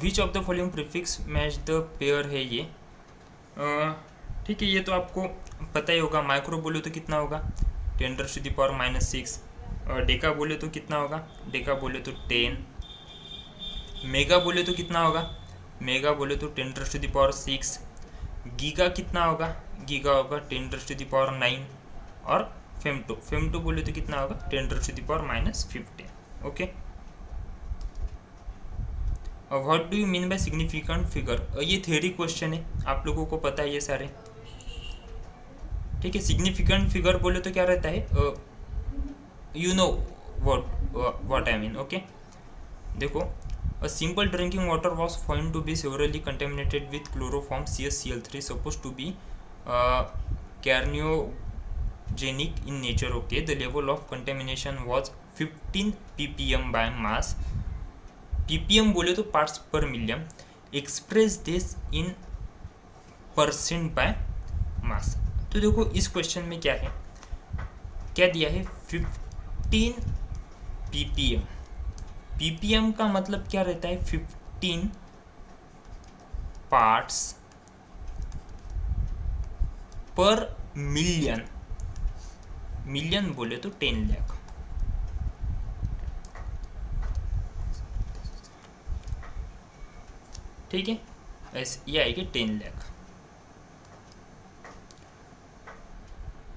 Speaker 1: Which of the following prefix match the pair है ये, ठीक है। ये तो आपको पता ही होगा। माइक्रो बोले तो कितना होगा, 10⁻⁻⁶। डेका बोले तो कितना होगा, डेका बोले तो 10। मेगा बोले तो कितना होगा, मेगा बोले तो 10⁻⁶। गीगा कितना होगा, गीगा होगा 10⁻⁹। और फेमटो बोले तो कितना होगा, 10⁻⁻15, okay. What do you mean by significant figure, ये थ्योरी क्वेश्चन है, आप लोगों को पता है ये सारे, ठीक है। सिग्निफिकेंट फिगर बोले तो क्या रहता है, you know what I mean, okay. देखो, a simple drinking water was found to be severely contaminated with chloroform CaCl3 supposed to be carcinogenic in nature, okay. The level of contamination was 15 ppm by mass, ppm बोले तो parts per million, express this in percent by mass। तो देखो इस question में क्या है, क्या दिया है, 15 ppm, ppm का मतलब क्या रहता है, 15 पार्ट्स पर मिलियन, मिलियन बोले तो 10 लाख, ठीक है, ऐसे ये आएगी 10 लाख।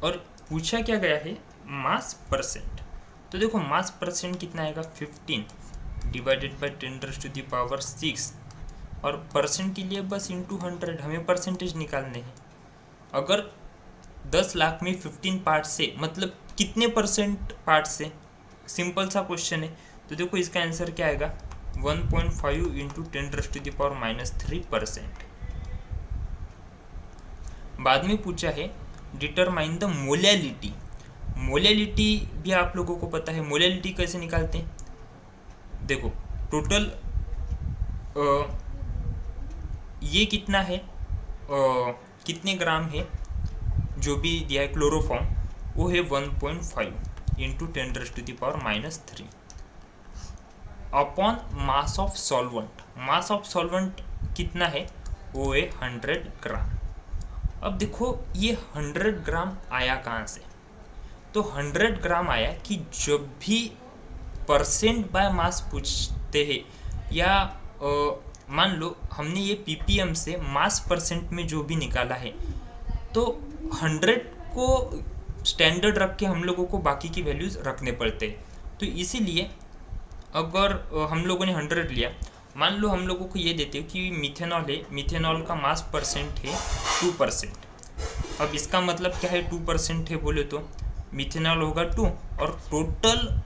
Speaker 1: और पूछा क्या गया है, मास परसेंट। तो देखो मास परसेंट कितना आएगा, 15 डिवाइडेड बाय 10⁻⁶, और परसेंट के लिए बस इंटू 100, हमें परसेंटेज निकालने हैं। अगर 10 लाख में 15 पार्ट से मतलब कितने परसेंट पार्ट से, सिंपल सा क्वेश्चन है। तो देखो इसका आंसर क्या आएगा, 1.5 इंटू 10⁻³ %। बाद में पूछा है डिटरमाइन द मोलैलिटी, मोलैलिटी भी आप लोगों को पता है, मोलैलिटी कैसे निकालते हैं। देखो टोटल ये कितना है, कितने ग्राम है, जो भी दिया है क्लोरोफॉर्म, वो है 1.5 into 10⁻³ upon mass of solvent. Mass of solvent कितना है, वो है 100 ग्राम। अब देखो ये 100 ग्राम आया कहाँ से, तो 100 ग्राम आया कि जब भी परसेंट बाय मास पूछते हैं, या मान लो हमने ये पीपीएम से मास परसेंट में जो भी निकाला है, तो 100 को स्टैंडर्ड रख के हम लोगों को बाकी की वैल्यूज़ रखने पड़ते हैं। तो इसीलिए अगर हम लोगों ने 100 लिया, मान लो हम लोगों को ये देते हो कि मिथेनॉल है, मिथेनॉल का मास परसेंट है 2%। अब इसका मतलब क्या है, 2% है बोले तो मिथेनॉल होगा 2, और टोटल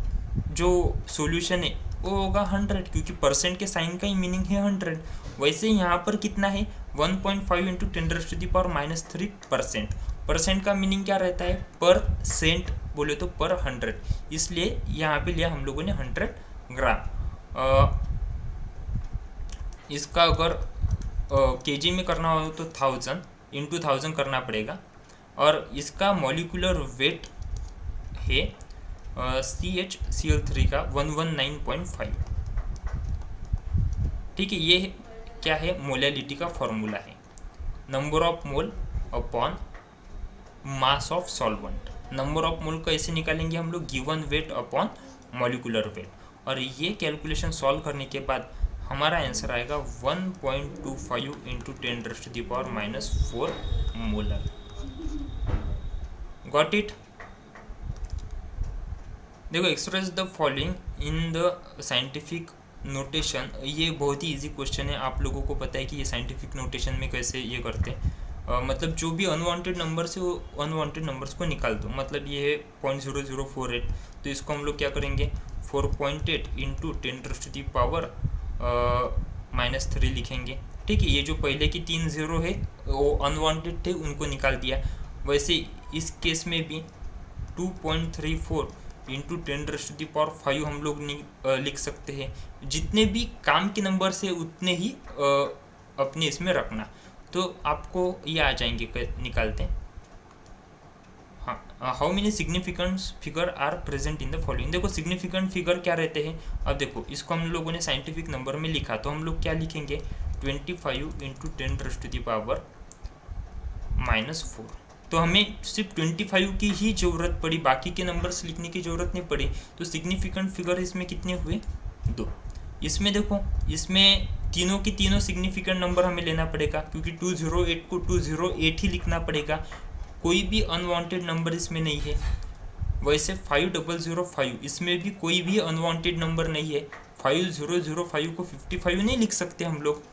Speaker 1: जो सॉल्यूशन है वो होगा 100, क्योंकि परसेंट के साइन का ही मीनिंग है 100। वैसे यहाँ पर कितना है, 1.5 इंटू 10⁻³ परसेंट का मीनिंग क्या रहता है, पर सेंट बोले तो पर 100, इसलिए यहाँ पे लिया हम लोगों ने 100 ग्राम। इसका अगर केजी में करना हो तो 1000 इंटू 1000 करना पड़ेगा, और इसका मॉलिक्यूलर वेट है CHCl3 का 119.5, ठीक है। ये क्या है, मोलैलिटी का फॉर्मूला है, number of mole upon mass of solvent. Number of मोल कैसे निकालेंगे हम लोग, given weight upon molecular wait, और ये कैलकुलेशन सॉल्व करने के बाद हमारा आंसर आएगा 1.25 इंटू 10⁻⁴ मोलर। Got it. देखो express the following in the scientific notation, ये बहुत ही इजी क्वेश्चन है, आप लोगों को पता है कि ये साइंटिफिक नोटेशन में कैसे ये करते हैं। मतलब जो भी अनवांटेड नंबर से वो अनवांटेड नंबर्स को निकाल दो। मतलब ये है 0.0048, तो इसको हम लोग क्या करेंगे, 4.8 इंटू 10⁻³ लिखेंगे, ठीक है। ये जो पहले की 3 0 है वो अनवांटेड थे, उनको निकाल दिया। वैसे इस केस में भी 2.34 इंटू 10⁻⁵ हम लोग लिख सकते हैं। जितने भी काम के नंबर से उतने ही अपने इसमें रखना, तो आपको ये आ जाएंगे, निकालते हैं। हाँ, how many significant figure are present in the following. देखो सिग्निफिकेंट फिगर क्या रहते हैं, अब देखो इसको हम लोगों ने साइंटिफिक नंबर में लिखा, तो हम लोग क्या लिखेंगे, 25 इंटू 10⁻⁻⁴। तो हमें सिर्फ 25 की ही ज़रूरत पड़ी, बाकी के नंबर्स लिखने की ज़रूरत नहीं पड़ी। तो सिग्निफिकेंट फिगर इसमें कितने हुए, 2। इसमें देखो, इसमें तीनों की तीनों सिग्निफिकेंट नंबर हमें लेना पड़ेगा, क्योंकि 208 को 208 ही लिखना पड़ेगा, कोई भी अनवांटेड नंबर इसमें नहीं है। वैसे 5005 इसमें भी कोई भी अनवांटेड नंबर नहीं है, 5005 को 55 नहीं लिख सकते हम लोग।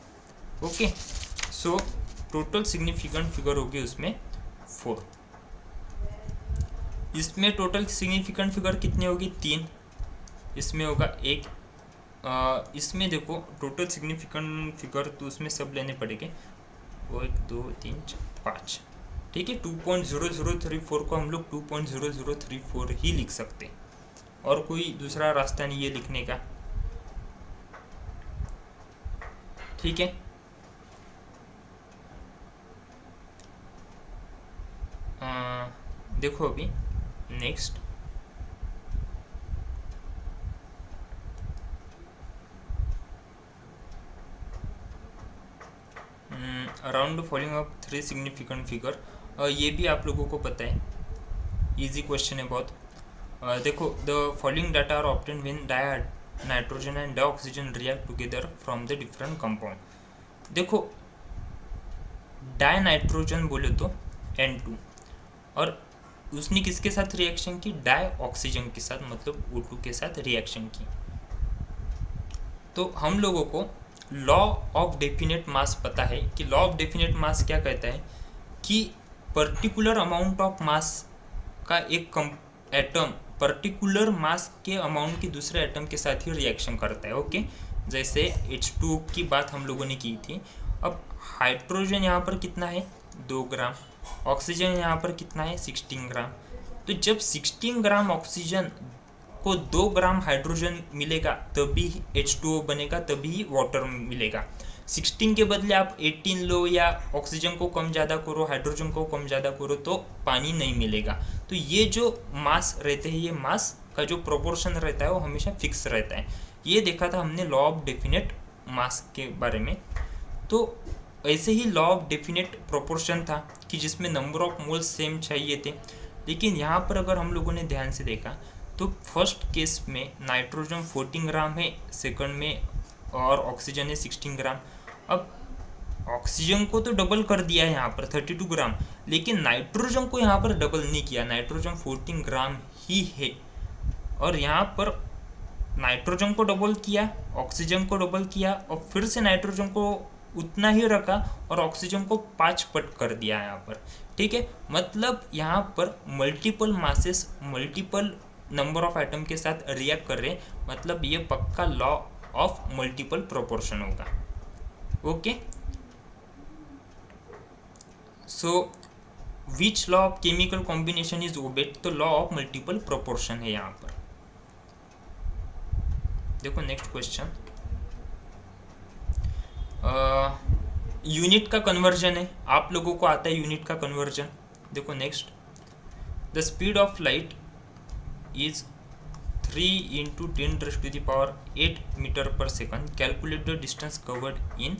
Speaker 1: Okay, so total significant figure होगी उसमें 4। इसमें टोटल सिग्निफिकेंट फिगर कितनी होगी? 3। इसमें होगा 1। इसमें देखो टोटल सिग्निफिकेंट फिगर तो उसमें सब लेने पड़ेंगे, 1 2 3 4 5। ठीक है, 2.0034 को हम लोग 2.0034 ही लिख सकते, और कोई दूसरा रास्ता नहीं है लिखने का। ठीक है, देखो अभी next, around following of 3 significant figure. ये भी आप लोगों को पता है, इजी क्वेश्चन है बहुत। देखो, the following data are obtain when nitrogen and oxygen react together from the different compound. देखो, डाई नाइट्रोजन बोले तो N2, और उसने किसके साथ रिएक्शन की? डाई ऑक्सीजन के साथ, मतलब O2 के साथ रिएक्शन की। तो हम लोगों को लॉ ऑफ डेफिनेट मास पता है कि लॉ ऑफ डेफिनेट मास क्या कहता है कि पर्टिकुलर अमाउंट ऑफ मास का एक एटम पर्टिकुलर मास के अमाउंट की दूसरे एटम के साथ ही रिएक्शन करता है। ओके, जैसे H2 की बात हम लोगों ने की थी। अब हाइड्रोजन यहाँ पर कितना है? 2 ग्राम। ऑक्सीजन यहाँ पर कितना है? 16 ग्राम। तो जब 16 ग्राम ऑक्सीजन को 2 ग्राम हाइड्रोजन मिलेगा तभी H2O बनेगा, तभी वाटर मिलेगा। 16 के बदले आप 18 लो, या ऑक्सीजन को कम ज़्यादा करो, हाइड्रोजन को कम ज़्यादा करो, तो पानी नहीं मिलेगा। तो ये जो मास रहते हैं, ये मास का जो प्रोपोर्शन रहता है वो हमेशा फिक्स रहता है। ये देखा था हमने लॉ ऑफ डेफिनेट मास के बारे में। तो ऐसे ही लॉ ऑफ डेफिनेट प्रोपोर्शन था कि जिसमें नंबर ऑफ मोल्स सेम चाहिए थे। लेकिन यहाँ पर अगर हम लोगों ने ध्यान से देखा तो फर्स्ट केस में नाइट्रोजन 14 ग्राम है, सेकंड में और ऑक्सीजन है 16 ग्राम। अब ऑक्सीजन को तो डबल कर दिया है यहाँ पर 32 ग्राम, लेकिन नाइट्रोजन को यहाँ पर डबल नहीं किया। नाइट्रोजन 14 ग्राम ही है, और यहाँ पर नाइट्रोजन को डबल किया, ऑक्सीजन को डबल किया, और फिर से नाइट्रोजन को उतना ही रखा और ऑक्सीजन को 5 पट कर दिया यहाँ पर। ठीक है, मतलब यहाँ पर multiple masses multiple number of atom के साथ रिएक्ट कर रहे, मतलब ये पक्का लॉ ऑफ मल्टीपल प्रोपोर्शन होगा। Okay, so which law of chemical combination is obeyed? तो लॉ ऑफ मल्टीपल प्रोपोर्शन है यहाँ पर। देखो नेक्स्ट क्वेश्चन, यूनिट का कन्वर्जन है, आप लोगों को आता है यूनिट का कन्वर्जन। देखो next, the speed of light is 3 into 10 raised to the power 8 meter per second. Calculate the distance covered in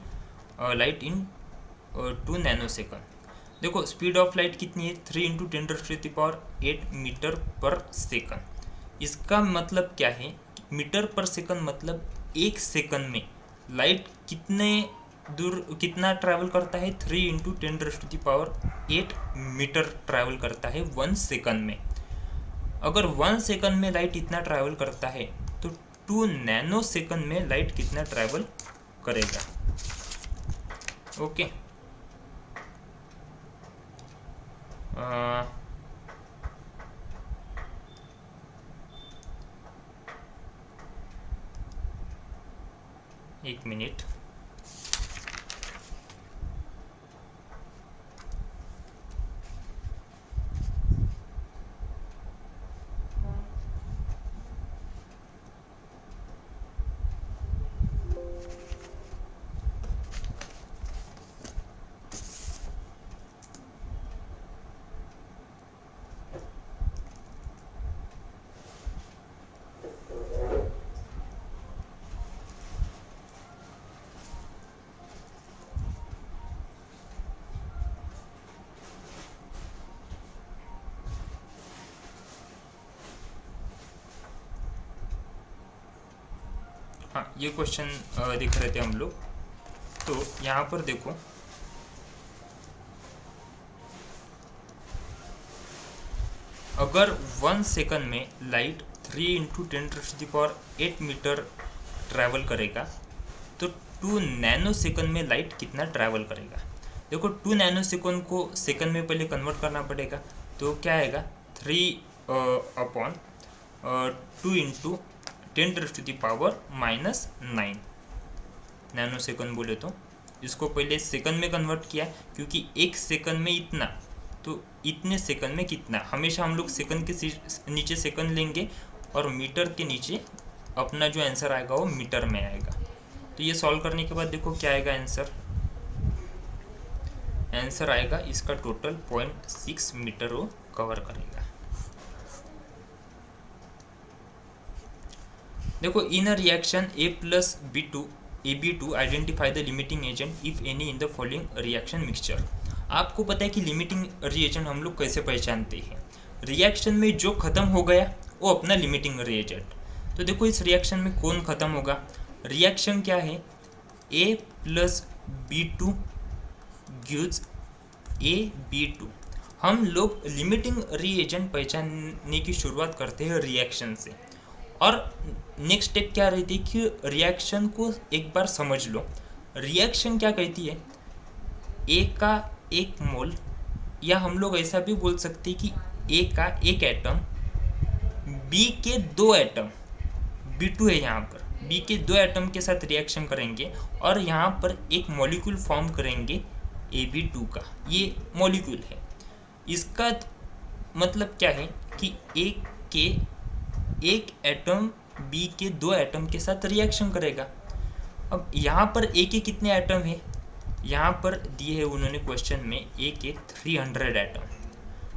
Speaker 1: light in 2 nanosecond. देखो स्पीड ऑफ लाइट कितनी है? 3 into 10 raised to the power 8 metre पर second. इसका मतलब क्या है? Metre पर second मतलब 1 सेकंड में लाइट कितने दूर कितना ट्रैवल करता है? 3 into 10 raised to the power 8 metre travel करता है 1 सेकंड में। अगर 1 सेकंड में लाइट इतना ट्रैवल करता है तो 2 नैनो सेकंड में लाइट कितना ट्रैवल करेगा? ओके, एक मिनट। हाँ, ये क्वेश्चन देख रहे थे हम लोग। तो यहाँ पर देखो, अगर 1 सेकंड में light 3 into 10 to the power 8 metre travel करेगा तो 2 नैनो सेकंड में लाइट कितना ट्रैवल करेगा। देखो 2 नैनो सेकंड को सेकंड में पहले कन्वर्ट करना पड़ेगा, तो क्या आएगा 3/2 इंटू 10⁻⁻9 नैनो सेकंड बोले तो इसको पहले सेकंड में कन्वर्ट किया, क्योंकि एक सेकंड में इतना, तो इतने सेकंड में कितना। हमेशा हम लोग सेकंड के नीचे सेकंड लेंगे और मीटर के नीचे अपना जो आंसर आएगा वो मीटर में आएगा। तो ये सॉल्व करने के बाद देखो क्या आएगा आंसर आएगा इसका टोटल 0.6 मीटर वो कवर करेगा। देखो in a reaction A+B2 identify the limiting agent if any in the following reaction mixture. आपको पता है कि लिमिटिंग रिएजेंट हम लोग कैसे पहचानते हैं, रिएक्शन में जो खत्म हो गया वो अपना लिमिटिंग रिएजेंट। तो देखो इस रिएक्शन में कौन खत्म होगा, रिएक्शन क्या है A+B2 गिव्स AB2। हम लोग लिमिटिंग रिएजेंट पहचानने की शुरुआत करते हैं रिएक्शन से, और नेक्स्ट स्टेप क्या रहती है कि रिएक्शन को एक बार समझ लो। रिएक्शन क्या कहती है, ए का 1 मोल, या हम लोग ऐसा भी बोल सकते हैं कि ए का 1 एटम बी के 2 एटम B2 है, यहाँ पर बी के 2 एटम के साथ रिएक्शन करेंगे और यहाँ पर एक मॉलिक्यूल फॉर्म करेंगे AB2 का। ये मॉलिक्यूल है, इसका मतलब क्या है कि ए के 1 एटम बी के 2 एटम के साथ रिएक्शन करेगा। अब यहाँ पर ए के कितने एटम है, यहाँ पर दिए है उन्होंने क्वेश्चन में ए के 300 एटम।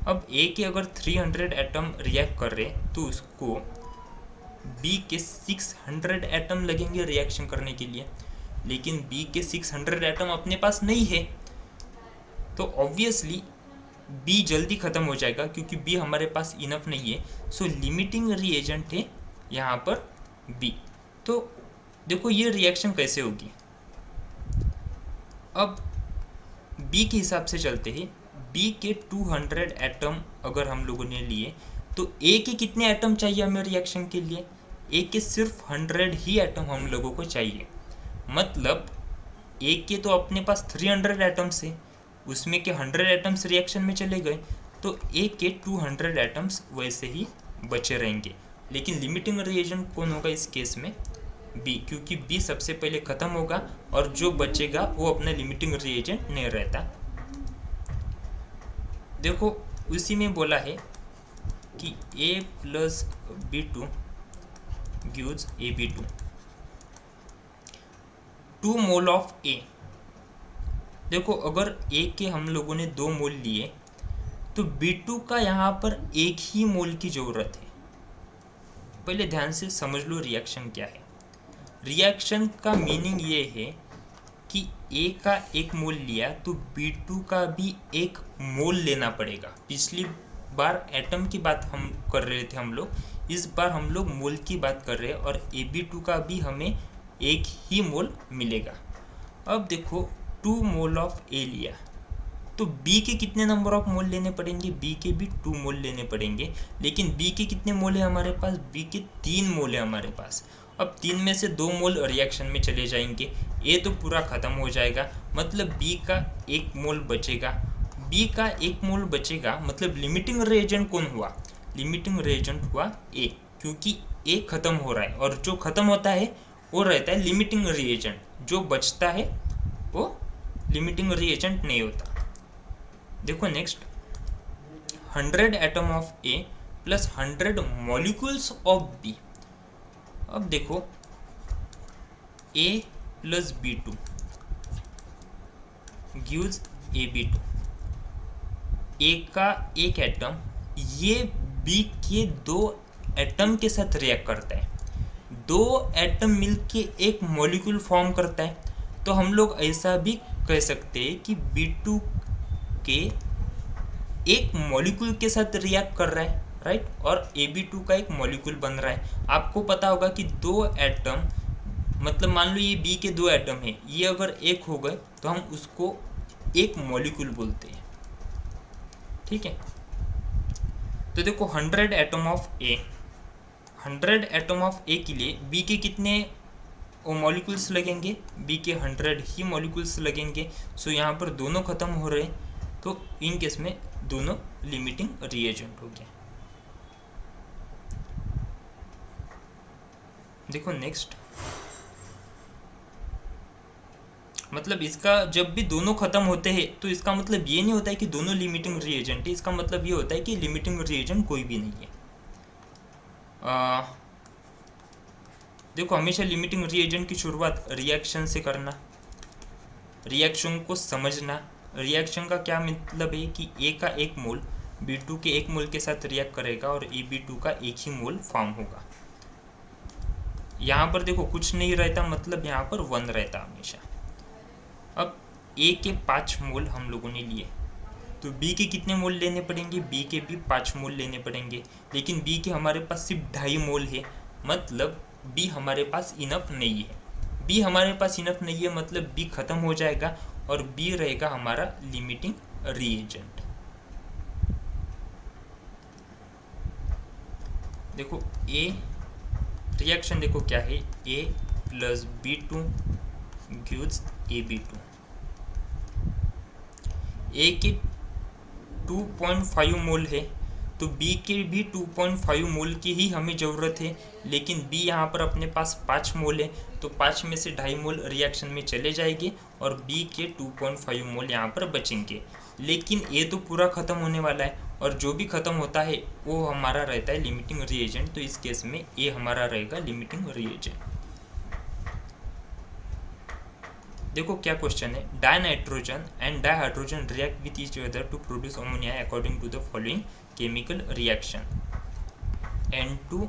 Speaker 1: अब ए के अगर 300 एटम रिएक्ट कर रहे तो उसको बी के 600 एटम लगेंगे रिएक्शन करने के लिए, लेकिन बी के 600 एटम अपने पास नहीं है, तो ऑब्वियसली बी जल्दी ख़त्म हो जाएगा क्योंकि बी हमारे पास इनफ नहीं है। सो लिमिटिंग रिएजेंट है यहाँ पर बी। तो देखो ये रिएक्शन कैसे होगी, अब बी के हिसाब से चलते हैं। बी के 200 एटम अगर हम लोगों ने लिए तो ए के कितने एटम चाहिए हमें रिएक्शन के लिए, ए के सिर्फ 100 ही एटम हम लोगों को चाहिए। मतलब ए के तो अपने पास 300 एटम्स है, उसमें के 100 एटम्स रिएक्शन में चले गए, तो ए के 200 एटम्स वैसे ही बचे रहेंगे। लेकिन लिमिटिंग रिएजेंट कौन होगा इस केस में, बी, क्योंकि बी सबसे पहले ख़त्म होगा और जो बचेगा वो अपना लिमिटिंग रिएजेंट नहीं रहता। देखो उसी में बोला है कि A+B2 gives AB2 2 mole of ए। देखो अगर ए के हम लोगों ने 2 मोल लिए तो B2 का यहाँ पर 1 ही मोल की ज़रूरत है। पहले ध्यान से समझ लो रिएक्शन क्या है। रिएक्शन का मीनिंग ये है कि ए का 1 मोल लिया तो B2 का भी 1 मोल लेना पड़ेगा। पिछली बार एटम की बात हम कर रहे थे हम लोग, इस बार हम लोग मोल की बात कर रहे हैं और AB2 का भी हमें 1 ही मोल मिलेगा। अब देखो 2 मोल ऑफ ए लिया तो बी के कितने नंबर ऑफ मोल लेने पड़ेंगे, बी के भी 2 मोल लेने पड़ेंगे। लेकिन बी के कितने मोल है हमारे पास, बी के 3 मोल है हमारे पास। अब 3 में से 2 मोल रिएक्शन में चले जाएंगे, ए तो पूरा ख़त्म हो जाएगा, मतलब बी का 1 मोल बचेगा। बी का 1 मोल बचेगा मतलब लिमिटिंग रिएजेंट कौन हुआ, लिमिटिंग रिएजेंट हुआ ए, क्योंकि ए ख़त्म हो रहा है और जो ख़त्म होता है वो रहता है लिमिटिंग रिएजेंट, जो बचता है वो लिमिटिंग रिएजेंट नहीं होता। देखो next 100 atom of A plus 100 molecules of B. अब देखो A+B2 गिव्स AB2। ए का 1 एटम ये बी के 2 एटम के साथ रिएक्ट करता है, 2 एटम मिलके एक मॉलिक्यूल फॉर्म करता है। तो हम लोग ऐसा भी कह सकते हैं कि B2 के 1 मॉलिक्यूल के साथ रिएक्ट कर रहा है, राइट, और AB2 का 1 मॉलिक्यूल बन रहा है। आपको पता होगा कि 2 एटम मतलब मान लो ये बी के 2 एटम है, ये अगर 1 हो गए तो हम उसको 1 मॉलिक्यूल बोलते हैं, ठीक है। तो देखो 100 atom of A, 100 atom of A के लिए बी के कितने मॉलिक्यूल्स लगेंगे, बी के 100 ही मॉलिक्यूल्स लगेंगे। सो यहाँ पर दोनों खत्म हो रहे हैं, तो इन केस में दोनों लिमिटिंग रिएजेंट हो गया। देखो नेक्स्ट, मतलब इसका जब भी दोनों खत्म होते हैं तो इसका मतलब ये नहीं होता है कि दोनों लिमिटिंग रिएजेंट है, इसका मतलब ये होता है कि लिमिटिंग रिएजेंट कोई भी नहीं है। देखो हमेशा लिमिटिंग रिएजेंट की शुरुआत रिएक्शन से करना, रिएक्शन को समझना। रिएक्शन का क्या मतलब है कि ए का 1 मोल B2 के 1 मोल के साथ रिएक्ट करेगा और AB2 का 1 ही मोल फॉर्म होगा। यहाँ पर देखो कुछ नहीं रहता, मतलब यहाँ पर 1 रहता हमेशा। अब ए के 5 मोल हम लोगों ने लिए, तो बी के कितने मोल लेने पड़ेंगे? बी के भी 5 मोल लेने पड़ेंगे, लेकिन बी के हमारे पास सिर्फ 2.5 मोल है, मतलब बी हमारे पास इनफ नहीं है। बी हमारे पास इनफ नहीं है मतलब बी खत्म हो जाएगा और बी रहेगा हमारा लिमिटिंग रिएजेंट। देखो ए रिएक्शन देखो क्या है, A + B2 गिव्स AB2। ए के 2.5 मोल है तो बी के भी 2.5 मोल की ही हमें ज़रूरत है, लेकिन बी यहाँ पर अपने पास 5 मोल है, तो 5 में से 2.5 मोल रिएक्शन में चले जाएंगे और बी के 2.5 मोल यहाँ पर बचेंगे। लेकिन ए तो पूरा ख़त्म होने वाला है और जो भी ख़त्म होता है वो हमारा रहता है लिमिटिंग रिएजेंट, तो इस केस में ए हमारा रहेगा लिमिटिंग रिएजेंट। देखो क्या क्वेश्चन है, dinitrogen and dihydrogen react with each other to produce ammonia according to the following chemical reaction. N2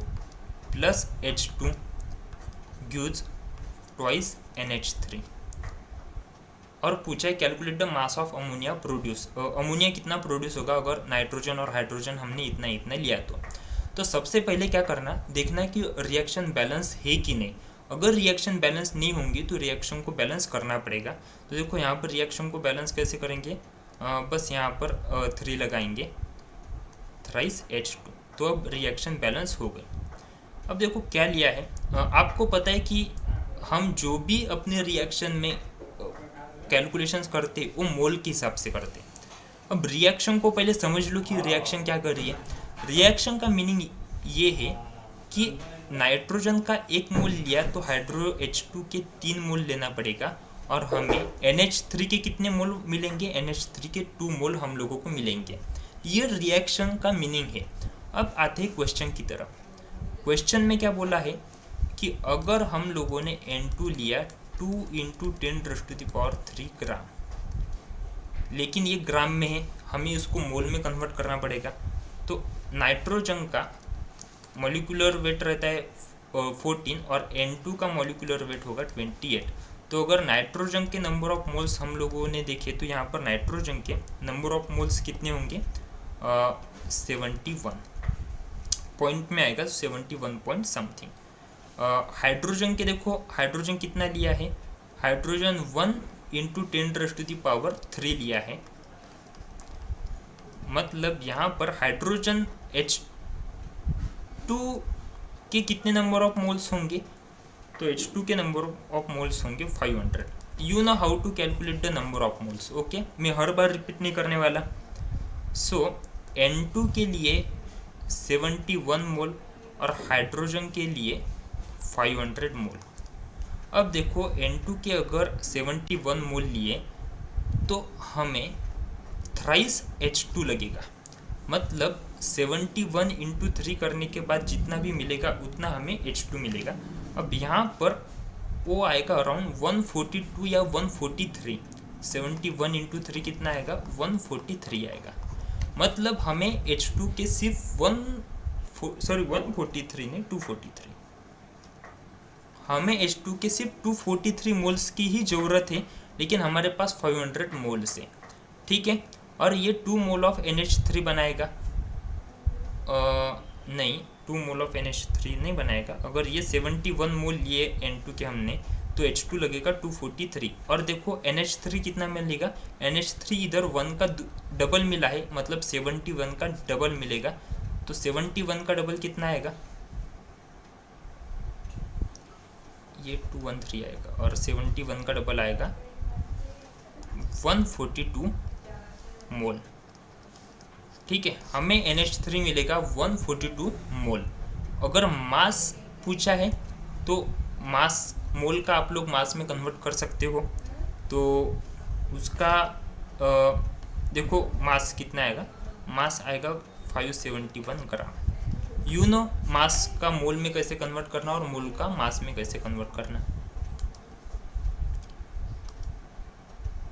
Speaker 1: + H2 gives twice NH3 और पूछा है calculate the mass of ammonia produce. Ammonia कितना produce होगा अगर nitrogen और hydrogen हमने इतना इतना लिया तो सबसे पहले क्या करना, देखना कि रिएक्शन बैलेंस है कि नहीं। अगर रिएक्शन बैलेंस नहीं होंगी तो रिएक्शन को बैलेंस करना पड़ेगा। तो देखो यहाँ पर रिएक्शन को बैलेंस कैसे करेंगे, बस यहाँ पर 3 लगाएंगे, थ्राइस H2, तो अब रिएक्शन बैलेंस हो गई। अब देखो क्या लिया है, आपको पता है कि हम जो भी अपने रिएक्शन में कैलकुलेशंस करते वो मोल के हिसाब से करते। अब रिएक्शन को पहले समझ लो कि रिएक्शन क्या कर रही है। रिएक्शन का मीनिंग ये है कि नाइट्रोजन का 1 मोल लिया तो हाइड्रो H2 के 3 मोल लेना पड़ेगा और हमें NH3 के कितने मोल मिलेंगे, NH3 के 2 मोल हम लोगों को मिलेंगे। ये रिएक्शन का मीनिंग है। अब आते हैं क्वेश्चन की तरफ। क्वेश्चन में क्या बोला है कि अगर हम लोगों ने N2 लिया 2 × 10⁻³ ग्राम, लेकिन ये ग्राम में है, हमें इसको मोल में कन्वर्ट करना पड़ेगा। तो नाइट्रोजन का मॉलिक्यूलर वेट रहता है 14 और N2 का मॉलिक्यूलर वेट होगा 28। तो अगर नाइट्रोजन के नंबर ऑफ मोल्स हम लोगों ने देखे तो यहाँ पर नाइट्रोजन के नंबर ऑफ मोल्स कितने होंगे, 71 पॉइंट में आएगा, 71 पॉइंट समथिंग। हाइड्रोजन के देखो, हाइड्रोजन कितना लिया है, हाइड्रोजन 1 × 10⁻³ लिया है, मतलब यहाँ पर हाइड्रोजन H2 के कितने नंबर ऑफ मोल्स होंगे, तो H2 के नंबर ऑफ मोल्स होंगे 500। You know how to calculate the number of moles, okay, मैं हर बार रिपीट नहीं करने वाला। सो N2 के लिए 71 मोल और हाइड्रोजन के लिए 500 मोल। अब देखो N2 के अगर 71 मोल लिए तो हमें थ्राइस H2 लगेगा, मतलब 71 × 3 करने के बाद जितना भी मिलेगा उतना हमें H2 मिलेगा। अब यहाँ पर वो आएगा अराउंड 142 या 143, 71 × 3 कितना आएगा, 143 आएगा। मतलब हमें H2 के सिर्फ 143 नहीं 243, हमें H2 के सिर्फ 243 मोल्स की ही ज़रूरत है, लेकिन हमारे पास 500 मोल्स है, ठीक है। और ये 2 मोल ऑफ NH3 बनाएगा, नहीं 2 मोल ऑफ NH3 नहीं बनाएगा। अगर ये 71 मोल लिए N2 के हमने तो H2 लगेगा 243। और देखो NH3 कितना मिलेगा, NH3 इधर 1 का डबल मिला है, मतलब 71 का डबल मिलेगा। तो 71 का डबल कितना आएगा, ये 213 आएगा और 71 का डबल आएगा 142 मोल। ठीक है, हमें NH3 मिलेगा 142 मोल। अगर मास पूछा है तो मास मोल का आप लोग मास में कन्वर्ट कर सकते हो। तो उसका देखो मास कितना आएगा, मास आएगा 571 ग्राम। यू नो मास का मोल में कैसे कन्वर्ट करना और मोल का मास में कैसे कन्वर्ट करना।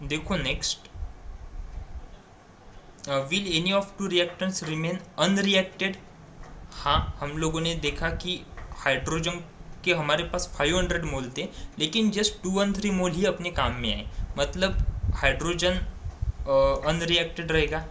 Speaker 1: देखो next, will any of to reactants remain unreacted. हाँ, हम लोगों ने देखा कि हाइड्रोजन के हमारे पास 500 मोल थे, लेकिन जस्ट 213 मोल ही अपने काम में आए, मतलब हाइड्रोजन अनरिएक्टेड रहेगा।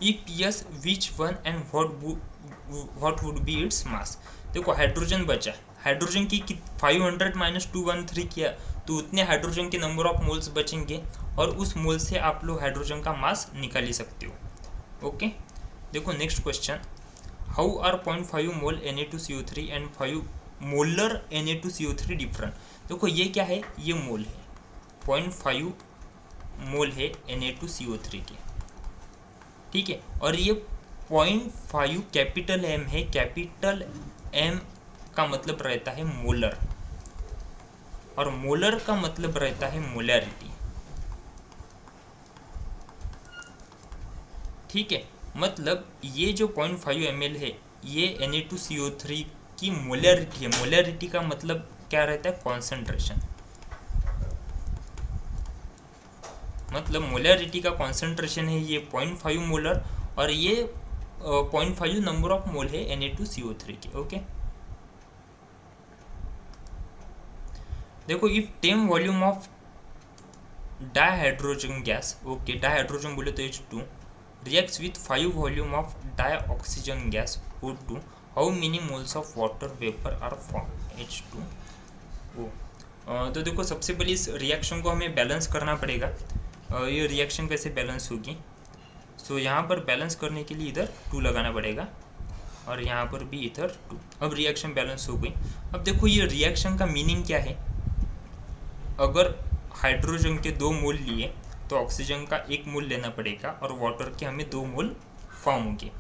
Speaker 1: If yes which one and what would be its mass. देखो हाइड्रोजन बचा, हाइड्रोजन की 500 माइनस 213 किया तो उतने हाइड्रोजन के नंबर ऑफ मोल्स बचेंगे और उस मोल से आप लोग हाइड्रोजन का मास निकाल ही सकते हो। ओके, देखो next question, how are 0.5 mole Na2CO3 and 5 molar Na2CO3 different. देखो ये क्या है, ये मोल है, 0.5 मोल है Na2CO3 के, ठीक है, और ये 0.5 कैपिटल एम है। कैपिटल एम का मतलब रहता है मोलर और मोलर का मतलब रहता है मोलैरिटी। ठीक है, मतलब ये जो 0.5 ml है ये Na2CO3 की मोलैरिटी है। मोलैरिटी का मतलब क्या रहता है, कॉन्सेंट्रेशन, मतलब मोलैरिटी का कॉन्सेंट्रेशन है ये 0.5 मोलर और ये 0.5 नंबर ऑफ मोल है Na2CO3 के। ओके, देखो if 10 volume of dihydrogen gas, okay dihydrogen बोले तो H2 reacts with 5 volume of dioxygen gas O2, how many moles of water vapor are formed, H2O। तो देखो सबसे पहले इस रिएक्शन को हमें बैलेंस करना पड़ेगा। ये रिएक्शन कैसे बैलेंस होगी, सो यहाँ पर बैलेंस करने के लिए इधर 2 लगाना पड़ेगा और यहाँ पर भी इधर 2। अब रिएक्शन बैलेंस हो गई। अब देखो ये रिएक्शन का मीनिंग क्या है, अगर हाइड्रोजन के 2 मोल लिए तो ऑक्सीजन का 1 मोल लेना पड़ेगा और वाटर के हमें 2 मोल फॉर्म होंगे।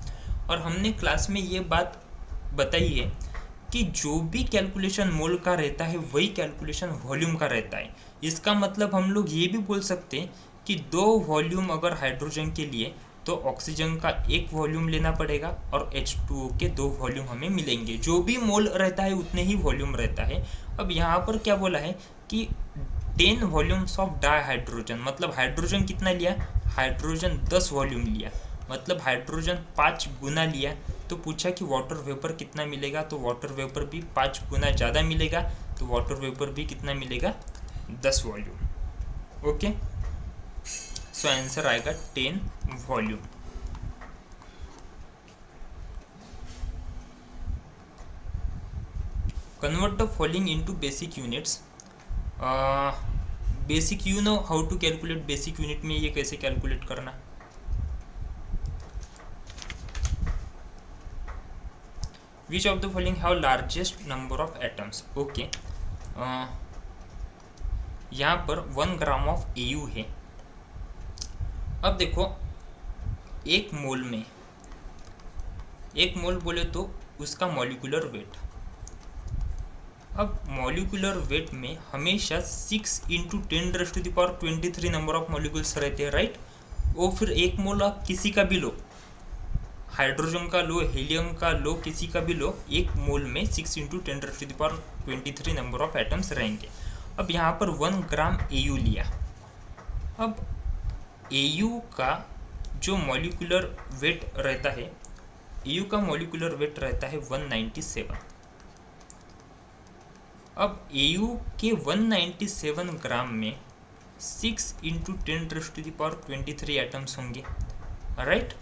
Speaker 1: और हमने क्लास में ये बात बताई है कि जो भी कैलकुलेशन मोल का रहता है वही कैलकुलेशन वॉल्यूम का रहता है। इसका मतलब हम लोग ये भी बोल सकते हैं कि 2 वॉल्यूम अगर हाइड्रोजन के लिए तो ऑक्सीजन का 1 वॉल्यूम लेना पड़ेगा और H2O के 2 वॉल्यूम हमें मिलेंगे। जो भी मोल रहता है उतने ही वॉल्यूम रहता है। अब यहाँ पर क्या बोला है कि 10 वॉल्यूम्स ऑफ डाइहाइड्रोजन, मतलब हाइड्रोजन कितना लिया, हाइड्रोजन 10 वॉल्यूम लिया, मतलब हाइड्रोजन 5 गुना लिया। तो पूछा कि वाटर वेपर कितना मिलेगा, तो वाटर वेपर भी 5 गुना ज़्यादा मिलेगा, तो वाटर वेपर भी कितना मिलेगा, 10 वॉल्यूम। ओके, सो आंसर आएगा 10 volume. Convert the following into basic units. Basic, you know how to calculate basic unit में ये कैसे कैलकुलेट करना। Which of the following have largest number of atoms. Okay, यहाँ पर 1 ग्राम ऑफ AU है। अब देखो एक मोल में, एक मोल बोले तो उसका मॉलिक्यूलर वेट। अब मॉलिक्यूलर वेट में हमेशा 6 × 10⁻23 नंबर ऑफ मॉलिक्यूल्स रहते हैं, राइट। वो फिर एक मोल आप किसी का भी लो, हाइड्रोजन का लो, हीलियम का लो, किसी का भी लो, एक मोल में 6 × 10⁻23 नंबर ऑफ एटम्स रहेंगे। अब यहाँ पर 1 ग्राम AU लिया। अब AU का जो मॉलिक्यूलर वेट रहता है, AU का मॉलिक्यूलर वेट रहता है 197। अब AU के 197 ग्राम में 6 × 10⁻23 एटम्स होंगे, राइट।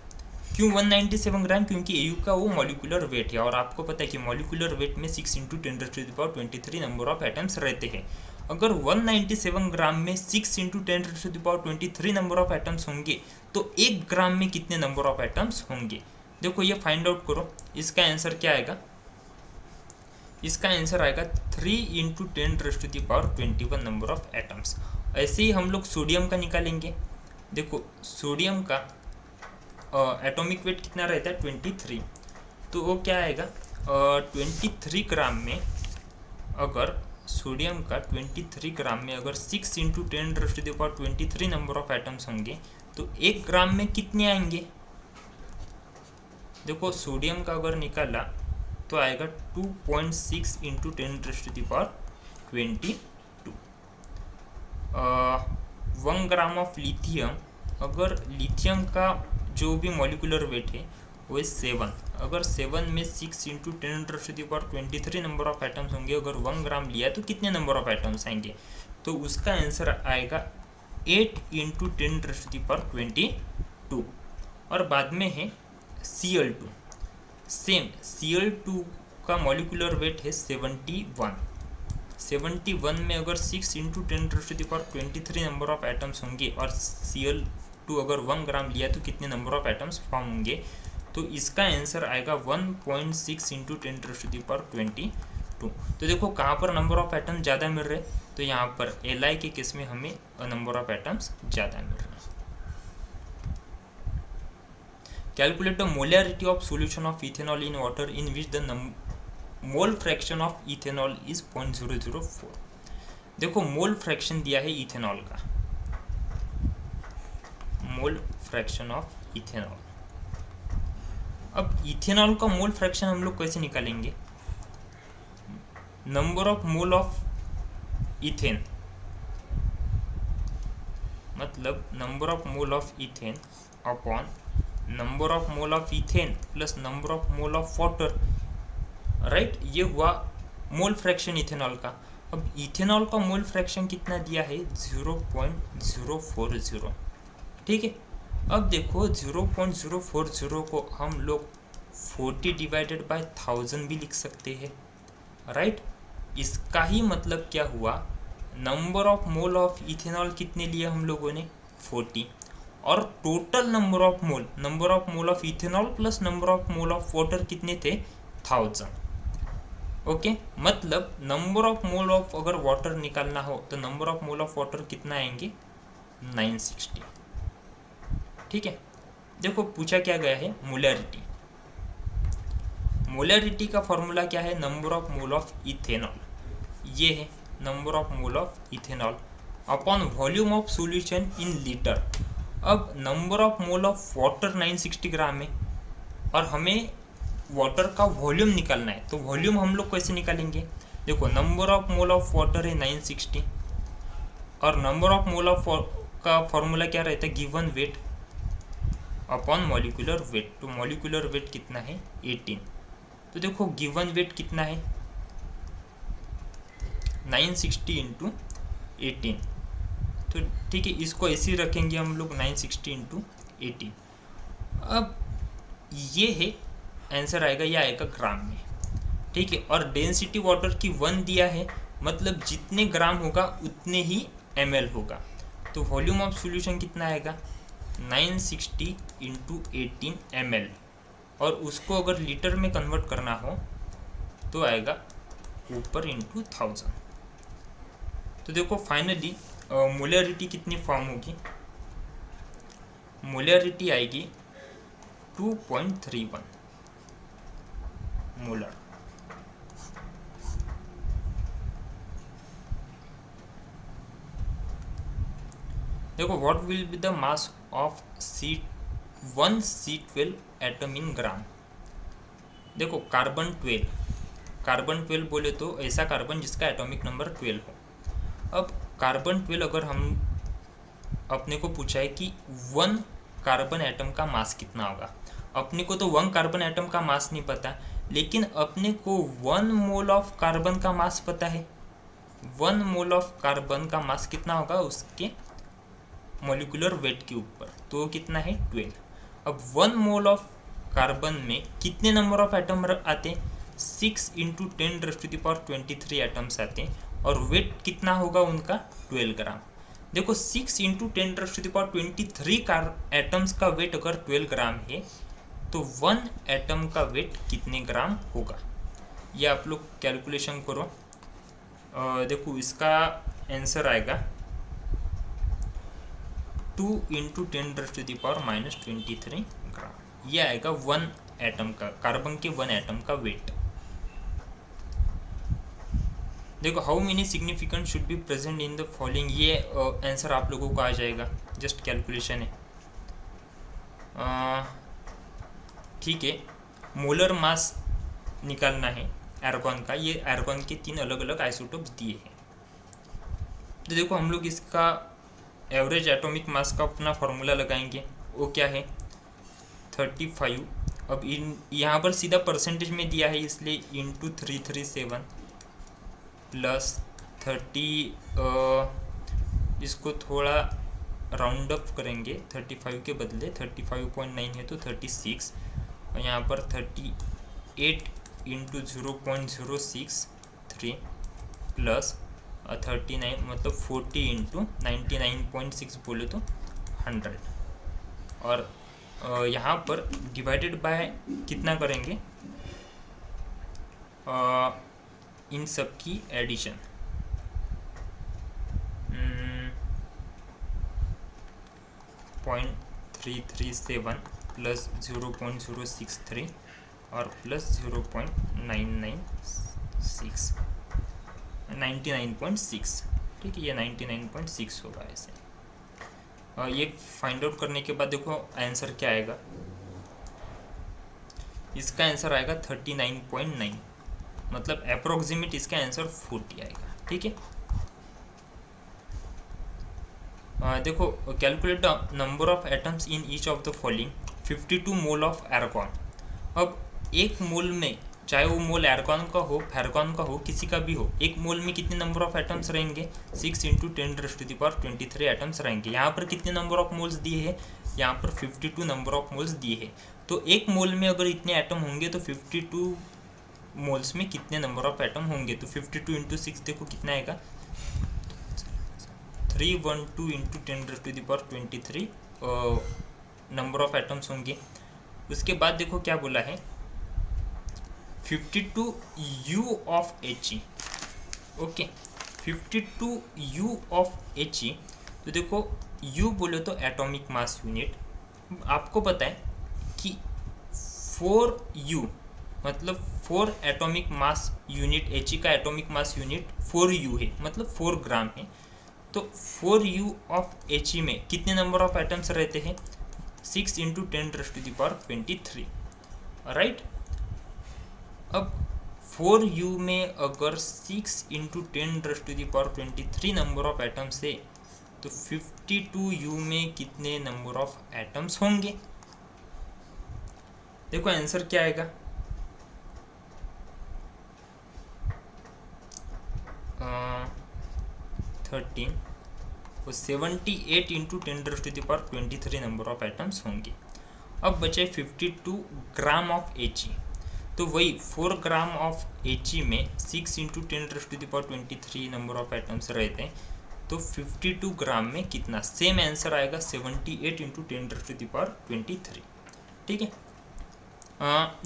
Speaker 1: क्यों 197 ग्राम, क्योंकि AU का वो मॉलिक्यूलर वेट है और आपको पता है कि मॉलिक्यूलर वेट में 6 × 10⁻23 नंबर ऑफ एटम्स रहते हैं। अगर 197 ग्राम में 6 × 10⁻23 नंबर ऑफ एटम्स होंगे तो 1 ग्राम में कितने नंबर ऑफ एटम्स होंगे। देखो ये फाइंड आउट करो, इसका आंसर क्या आएगा। इसका आंसर आएगा 3 इंटू 10⁻21 नंबर ऑफ एटम्स। ऐसे ही हम लोग सोडियम का निकालेंगे। देखो सोडियम का एटॉमिक वेट कितना रहता है 23, तो वो क्या आएगा 23 ग्राम में, अगर सोडियम का 23 ग्राम में अगर 6 इंटू 10⁻23 नंबर ऑफ एटम्स होंगे तो 1 ग्राम में कितने आएंगे। देखो सोडियम का अगर निकाला तो आएगा 2.6 इंटू 10⁻22। 1 ग्राम ऑफ लिथियम, अगर लिथियम का जो भी मॉलिक्यूलर वेट है वो 7, अगर 7 में 6 इंटू 10⁻23 नंबर ऑफ एटम्स होंगे, अगर 1 ग्राम लिया तो कितने नंबर ऑफ एटम्स आएंगे, तो उसका आंसर आएगा 8 इंटू 10⁻22। और बाद में है Cl2, सेम Cl2 का मॉलिक्यूलर वेट है 71 में अगर 6 इंटू 10⁻23 नंबर ऑफ एटम्स होंगे और Cl2 अगर 1 ग्राम लिया तो कितने नंबर ऑफ एटम्स फॉर्म होंगे, तो इसका आंसर आएगा 1.6 इंटू 10⁻22। तो देखो कहाँ पर नंबर ऑफ एटम्स ज़्यादा मिल रहे, तो यहाँ पर Li के केस में हमें नंबर ऑफ एटम्स ज़्यादा मिल रहे हैं। Calculate the molarity of solution of ethanol in water in which the mole fraction of ethanol is 0.004। देखो मोल फ्रैक्शन दिया है इथेनॉल का, मोल फ्रैक्शन ऑफ इथेनॉल। अब इथेनॉल का मोल फ्रैक्शन हम लोग कैसे निकालेंगे, number of mole of ethane, मतलब number of mole of ethane upon number of mole of ethane plus number of mole of water, right. ये हुआ मोल फ्रैक्शन इथेनॉल का। अब इथेनॉल का मोल फ्रैक्शन कितना दिया है 0.040, ठीक है। अब देखो 0.040 को हम लोग 40 डिवाइडेड बाय 1000 भी लिख सकते हैं, राइट। इसका ही मतलब क्या हुआ, number of mole of ethanol कितने लिए हम लोगों ने 40, और total number of mole of ethanol plus number of mole of water कितने थे 1000। ओके, मतलब नंबर ऑफ मोल ऑफ अगर वाटर निकालना हो तो number of mole of water कितना आएंगे 960, ठीक है। देखो पूछा क्या गया है मोलैरिटी। मोलैरिटी का फॉर्मूला क्या है, number of mole of ethanol, ये है number of mole of ethanol upon volume of solution in litre. अब number of mole of water 960 gram है और हमें वाटर का वॉल्यूम निकालना है, तो वॉल्यूम हम लोग कैसे निकालेंगे, देखो number of mole of water है 960 और नंबर ऑफ मोल ऑफ का फॉर्मूला क्या रहता है, given weight upon molecular wait. तो मॉलिक्यूलर वेट कितना है 18, तो देखो गिवन वेट कितना है 960 इंटू 18, तो ठीक है, इसको ऐसे ही रखेंगे हम लोग 960 इंटू 18। अब ये है आंसर आएगा, यह आएगा ग्राम में, ठीक है। और डेंसिटी वाटर की 1 दिया है, मतलब जितने ग्राम होगा उतने ही ml होगा, तो वॉल्यूम ऑफ सॉल्यूशन कितना आएगा 960 इंटू 18 ml, और उसको अगर लीटर में कन्वर्ट करना हो तो आएगा ऊपर इंटू 1000। तो देखो फाइनली मोलैरिटी कितनी फॉर्म होगी, मोलैरिटी आएगी 2.31 मोलर। देखो what will be the mass of one C12 atom in gram. देखो कार्बन 12 बोले तो ऐसा कार्बन जिसका एटॉमिक नंबर 12 हो। अब कार्बन 12 अगर हम अपने को पूछा है कि 1 कार्बन एटम का मास कितना होगा, अपने को तो 1 कार्बन एटम का मास नहीं पता, लेकिन अपने को 1 मोल ऑफ कार्बन का मास पता है। 1 मोल ऑफ कार्बन का मास कितना होगा उसके मॉलिक्यूलर वेट के ऊपर, तो कितना है 12। अब 1 मोल ऑफ कार्बन में कितने नंबर ऑफ एटम आते हैं, 6 इंटू 10⁻23 एटम्स आते हैं, और वेट कितना होगा उनका 12 ग्राम। देखो 6 इंटू 10⁻23 एटम्स का वेट अगर 12 ग्राम है तो 1 एटम का वेट कितने ग्राम होगा, ये आप लोग कैलकुलेशन करो। देखो इसका आंसर आएगा 2 × 10⁻⁻23 ग्राम। ये आएगा 1 एटम का, कार्बन के 1 एटम का वेट। देखो how many significant should be present in the following, ये आंसर आप लोगों को आ जाएगा, जस्ट कैलकुलेशन है। ठीक है, मोलर मास निकालना है आर्गन का। ये आर्गन के 3 अलग अलग आइसोटोप्स दिए हैं। तो देखो हम लोग इसका एवरेज एटॉमिक मास का अपना फॉर्मूला लगाएंगे। वो क्या है 35। अब यहाँ पर सीधा परसेंटेज में दिया है इसलिए इंटू 337 प्लस 30, इसको थोड़ा राउंड अप करेंगे, 35 के बदले 35.9 है तो 36, और यहाँ पर 38 × 0.063 प्लस 39 मतलब 40 × 99.6 बोले तो 100, और यहाँ पर डिवाइडेड बाय कितना करेंगे, इन सब की एडिशन 0.337 प्लस 0.063 और प्लस 99.6, ठीक है, ये 99.6 होगा ऐसे। ये फाइंड आउट करने के बाद देखो आंसर क्या आएगा, इसका आंसर आएगा 39.9, मतलब अप्रोक्सीमेट इसका आंसर 40 आएगा। ठीक है, देखो calculate the number of atoms in each of the following 52 mole of argon. अब एक मोल में, चाहे वो मोल आर्गन का हो, फेरगन का हो, किसी का भी हो, एक मोल में कितने नंबर ऑफ एटम्स रहेंगे 6 × 10⁻23 एटम्स रहेंगे। यहाँ पर कितने नंबर ऑफ मोल्स दिए हैं, यहाँ पर 52 नंबर ऑफ मोल्स दिए हैं। तो एक मोल में अगर इतने एटम होंगे तो 52 मोल्स में कितने नंबर ऑफ एटम होंगे, तो 52 × 6 देखो कितना आएगा 312 × 10⁻23 नंबर ऑफ एटम्स होंगे। उसके बाद देखो क्या बोला है 52 U of He, okay 52 U of He। तो देखो U बोले तो एटॉमिक मास यूनिट, आपको पता है कि 4U मतलब 4 एटॉमिक मास यूनिट, He का एटॉमिक मास यूनिट 4U है, मतलब 4 ग्राम है। तो 4U ऑफ He में कितने नंबर ऑफ एटम्स रहते हैं 6 × 10⁻23, राइट। अब 4U में अगर 6 × 10⁻23 नंबर ऑफ एटम्स है तो 52U में कितने नंबर ऑफ एटम्स होंगे, देखो आंसर क्या आएगा 13 और 78 × 10⁻23 नंबर ऑफ एटम्स होंगे। अब बचे 52 ग्राम ऑफ He, तो वही 4 ग्राम ऑफ He में 6 × 10⁻23 नंबर ऑफ एटम्स रहते हैं, तो 52 ग्राम में कितना, सेम आंसर आएगा 78 × 10⁻23। ठीक है,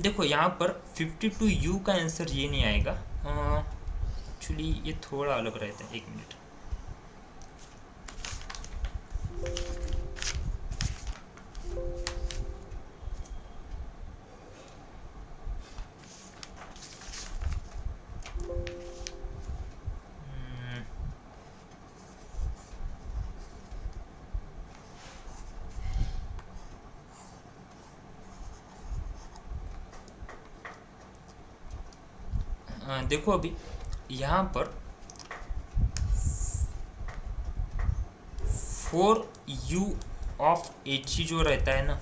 Speaker 1: देखो यहाँ पर 52U का आंसर ये नहीं आएगा, एक्चुअली ये थोड़ा अलग रहता है, 1 मिनट। देखो अभी यहाँ पर 4U ऑफ He जो रहता है ना,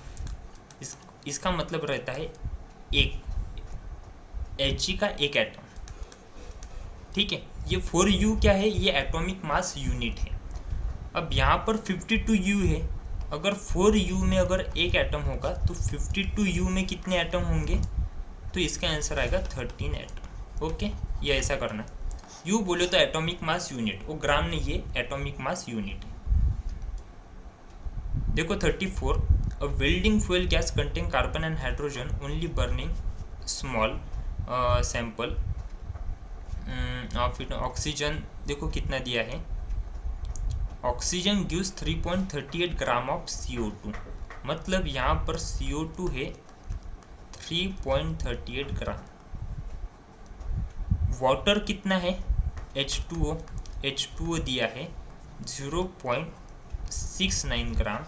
Speaker 1: इसका मतलब रहता है एक He का एक एटम। ठीक है, ये 4U क्या है, ये एटॉमिक मास यूनिट है। अब यहाँ पर 52U है, अगर 4U में अगर एक एटम होगा तो 52U में कितने एटम होंगे, तो इसका आंसर आएगा 13 एटम। ओके, ये ऐसा करना है। U बोले तो एटॉमिक मास यूनिट, वो ग्राम नहीं, ये एटॉमिक मास यूनिट है। देखो 34, a welding fuel gas contain carbon and hydrogen only burning small sample और फिर ऑक्सीजन देखो कितना दिया है, oxygen gives 3.38 gram of CO2, मतलब यहाँ पर CO2 है 3.38 ग्राम। वाटर कितना है, H2O दिया है 0.69 gram.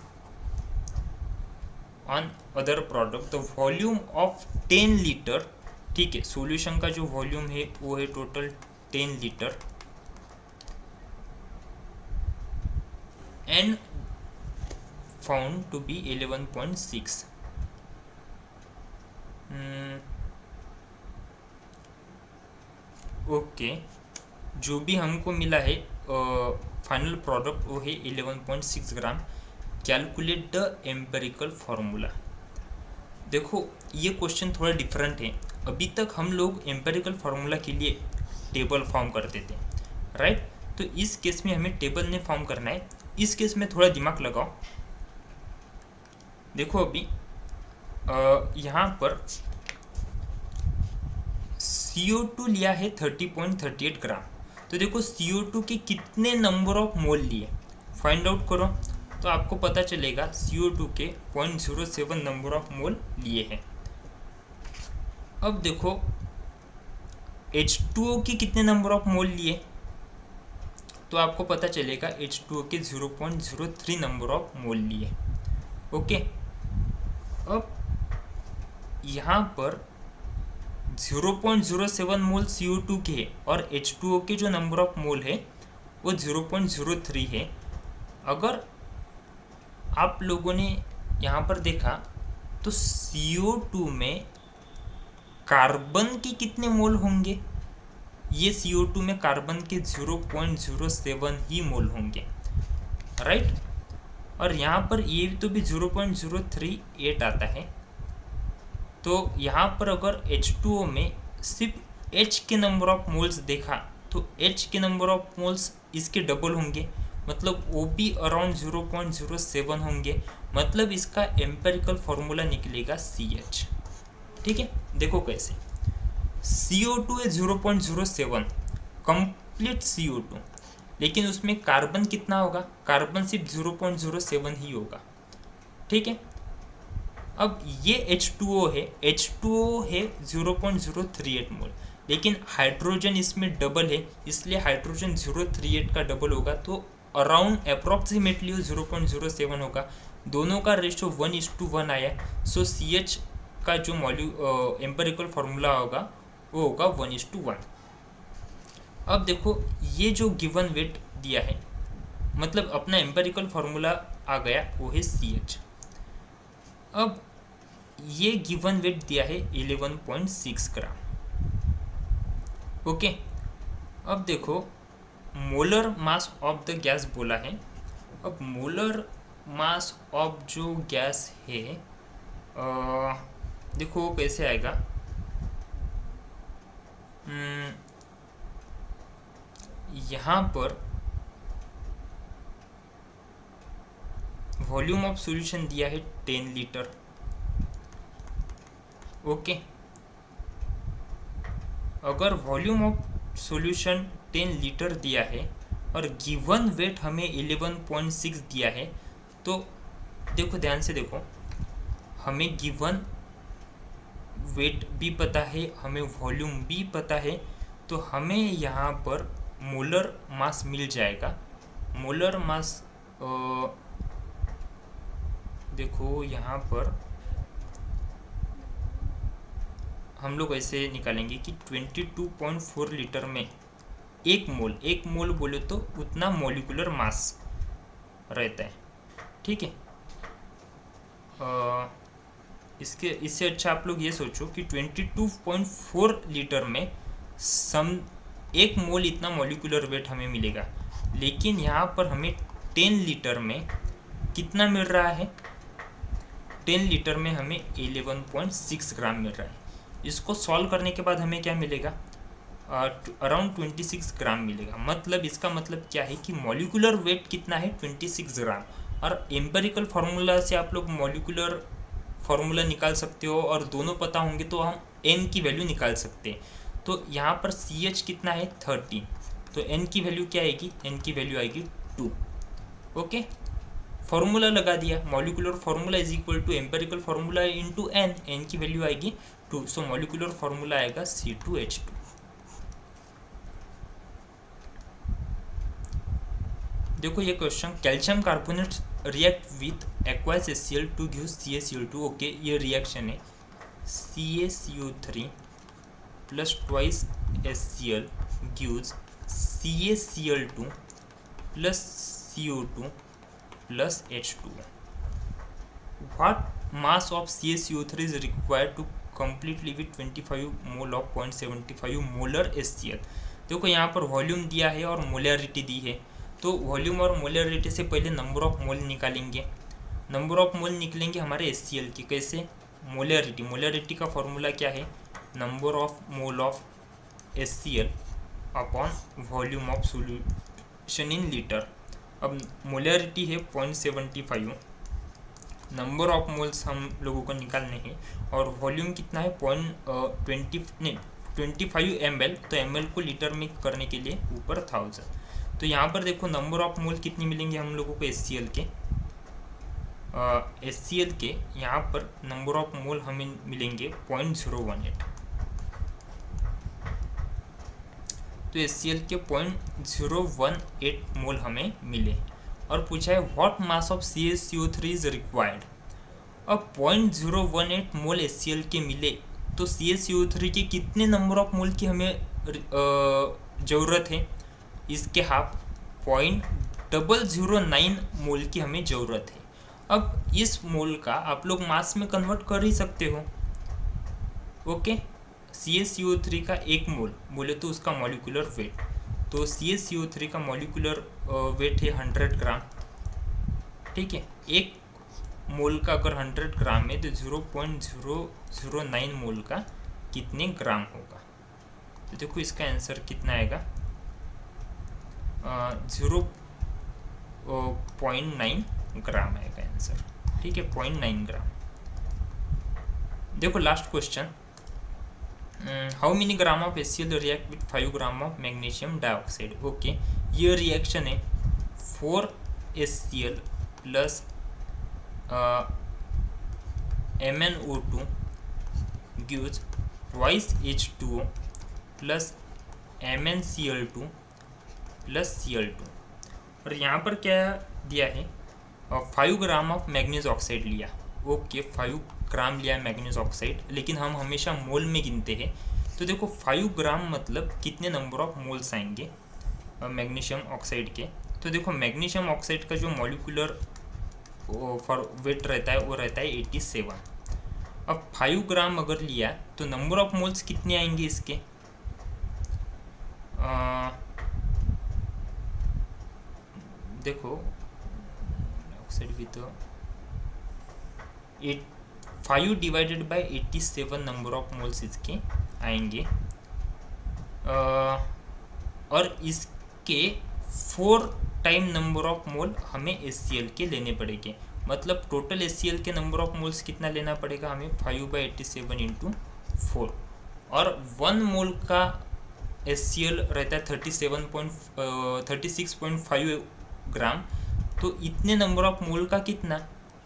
Speaker 1: On other product the volume of 10 litre, ठीक है, सॉल्यूशन का जो वॉल्यूम है वो है total 10 litre and found to be 11.6। Okay, जो भी हमको मिला है फाइनल प्रोडक्ट वो है 11.6 gram. Calculate the empirical formula. देखो ये क्वेश्चन थोड़ा डिफरेंट है। अभी तक हम लोग एम्पेरिकल फार्मूला के लिए टेबल फॉर्म करते थे, राइट? तो इस केस में हमें टेबल नहीं फॉर्म करना है। इस केस में थोड़ा दिमाग लगाओ। देखो अभी यहाँ पर CO2 लिया है 30.38 ग्राम। तो देखो CO2 के कितने नंबर ऑफ मोल लिए फाइंड आउट करो, तो आपको पता चलेगा CO2 के 0.07 नंबर ऑफ मोल लिए हैं। अब देखो H2O के कितने नंबर ऑफ मोल लिए, तो आपको पता चलेगा H2O के 0.03 नंबर ऑफ मोल लिए। ओके, अब यहाँ पर 0.07 मोल CO2 के है और H2O के जो नंबर ऑफ मोल है वो 0.03 है। अगर आप लोगों ने यहाँ पर देखा तो CO2 में कार्बन के कितने मोल होंगे, ये CO2 में कार्बन के 0.07 ही मोल होंगे, राइट? और यहाँ पर ये तो भी 0.038 आता है। तो यहाँ पर अगर H2O में सिर्फ H के नंबर ऑफ मोल्स देखा तो H के नंबर ऑफ मोल्स इसके डबल होंगे, मतलब वो भी अराउंड 0.07 होंगे, मतलब इसका एम्पेरिकल फार्मूला निकलेगा CH। ठीक है, देखो कैसे। CO2 है 0.07 कंप्लीट CO2, लेकिन उसमें कार्बन कितना होगा, कार्बन सिर्फ 0.07 ही होगा। ठीक है, अब ये H2O है, H2O है 0.038 मोल, लेकिन हाइड्रोजन इसमें डबल है, इसलिए हाइड्रोजन 038 का डबल होगा, तो अराउंड अप्रॉक्सीमेटली 0.07 होगा। दोनों का रेशो 1:1 आया, सो CH का जो एम्पेरिकल फार्मूला होगा वो होगा 1:1। अब देखो ये जो गिवन वेट दिया है, मतलब अपना एम्पेरिकल फार्मूला आ गया, वो है CH। अब ये गिवन वेट दिया है 11.6 ग्राम। ओके, अब देखो molar mass of the gas बोला है। अब मोलर मास ऑफ जो गैस है देखो कैसे आएगा। यहाँ पर वॉल्यूम ऑफ सॉल्यूशन दिया है 10 लीटर। ओके, अगर वॉल्यूम ऑफ सॉल्यूशन 10 लीटर दिया है और गिवन वेट हमें 11.6 दिया है, तो देखो ध्यान से देखो, हमें गिवन वेट भी पता है, हमें वॉल्यूम भी पता है, तो हमें यहाँ पर मोलर मास मिल जाएगा। मोलर मास देखो यहाँ पर हम लोग ऐसे निकालेंगे कि 22.4 लीटर में एक मोल बोले तो उतना मोलिकुलर मास रहता है। ठीक है, इससे अच्छा आप लोग ये सोचो कि 22.4 लीटर में एक मोल इतना मोलिकुलर वेट हमें मिलेगा, लेकिन यहाँ पर हमें 10 लीटर में कितना मिल रहा है, 10 लीटर में हमें 11.6 ग्राम मिल रहा है। इसको सॉल्व करने के बाद हमें क्या मिलेगा, अराउंड 26 ग्राम मिलेगा। मतलब इसका मतलब क्या है कि मॉलिकुलर वेट कितना है, 26 ग्राम। और एम्पेरिकल फार्मूला से आप लोग मॉलिकुलर फार्मूला निकाल सकते हो, और दोनों पता होंगे तो हम n की वैल्यू निकाल सकते हैं। तो यहाँ पर CH कितना है 30, तो N की वैल्यू क्या आएगी, N की वैल्यू आएगी 2। ओके, फॉर्मूला लगा दिया, molecular formula is equal to empirical formula into N, N की वैल्यू आएगी 2, सो मॉलिक्यूलर फार्मूला आएगा C2H2। देखो ये question, calcium carbonate react with aqueous HCl to give CaCl2। Okay, ये रिएक्शन है CaCO3 plus twice HCl gives CaCl2 plus CO2 plus H2O। What mass of CaCO3 is required to completely with 25 mole of 0.75 molar HCl। देखो यहाँ पर volume दिया है और molarity दी है, तो वॉल्यूम और मोलैरिटी से पहले नंबर ऑफ मोल निकालेंगे। नंबर ऑफ मोल निकलेंगे हमारे HCl की, कैसे, मोलैरिटी, मोलैरिटी का फॉर्मूला क्या है, number of mole of HCl upon volume of solution in litre. अब मोलैरिटी है 0.75, नंबर ऑफ मोल्स हम लोगों को निकालने हैं, और वॉल्यूम कितना है 25 ml, तो ml को लीटर में करने के लिए ऊपर 1000। तो यहाँ पर देखो नंबर ऑफ मोल कितनी मिलेंगे हम लोगों को HCl के यहाँ पर नंबर ऑफ मोल हमें मिलेंगे 0.018, तो HCl के 0.018 मोल हमें मिले। और पूछा है what mass of CaCO3 is required. अब 0.018 मोल HCl के मिले, तो CaCO3 के कितने नंबर ऑफ मोल की हमें ज़रूरत है, इसके हाफ 0.009 मोल की हमें ज़रूरत है। अब इस मोल का आप लोग मास में कन्वर्ट कर ही सकते हो। ओके, CaCO3 का एक मोल बोले तो उसका मॉलिक्यूलर वेट, तो CaCO3 का मॉलिक्यूलर वेट है 100 ग्राम। ठीक है, एक मोल का अगर 100 ग्राम है तो 0.009 मोल का कितने ग्राम होगा। तो देखो इसका आंसर कितना आएगा, 0.9 ग्राम आएगा आंसर। ठीक है, 0.9 ग्राम। देखो last question, how many gram of HCl react with 5 gram of magnesium dioxide. Okay, ये रिएक्शन है 4 HCl plus MnO2 gives twice H2O plus MnCl2 plus Cl2। और यहाँ पर क्या दिया है, 5 ग्राम ऑफ मैग्नीज ऑक्साइड लिया। ओके, 5 ग्राम लिया मैग्नीज ऑक्साइड, लेकिन हम हमेशा मोल में गिनते हैं। तो देखो 5 ग्राम मतलब कितने नंबर ऑफ मोल्स आएंगे मैग्नीशियम ऑक्साइड के। तो देखो मैग्नीशियम ऑक्साइड का जो मॉलिक्यूलर वेट रहता है वो रहता है 87। अब 5 ग्राम अगर लिया तो नंबर ऑफ मोल्स कितने आएंगे इसके, देखो ऑक्साइड भी तो 5 divided by 87 number of moles इसके आएंगे, और इसके 4 टाइम नंबर ऑफ मोल हमें HCl के लेने पड़ेंगे। मतलब टोटल HCl के नंबर ऑफ मोल्स कितना लेना पड़ेगा हमें, 5/87 इंटू 4, और 1 मोल का HCl रहता है 36.5 ग्राम, तो इतने नंबर ऑफ मोल का कितना,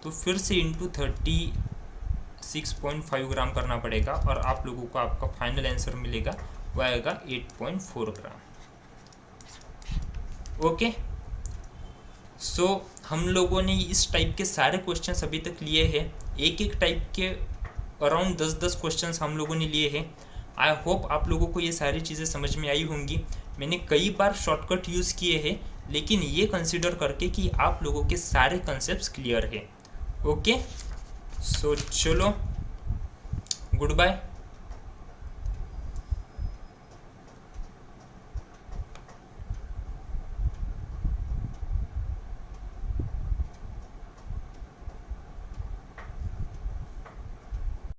Speaker 1: तो फिर से इंटू 36.5 ग्राम करना पड़ेगा, और आप लोगों को आपका फाइनल आंसर मिलेगा वो आएगा 8.4 ग्राम। ओके, सो हम लोगों ने इस टाइप के सारे क्वेश्चंस अभी तक लिए हैं, एक एक टाइप के अराउंड 10-10 क्वेश्चंस हम लोगों ने लिए हैं। आई होप आप लोगों को ये सारी चीज़ें समझ में आई होंगी। मैंने कई बार शॉर्टकट यूज़ किए हैं, लेकिन ये कंसिडर करके कि आप लोगों के सारे कंसेप्ट्स क्लियर है। ओके, सो चलो, गुड बाय।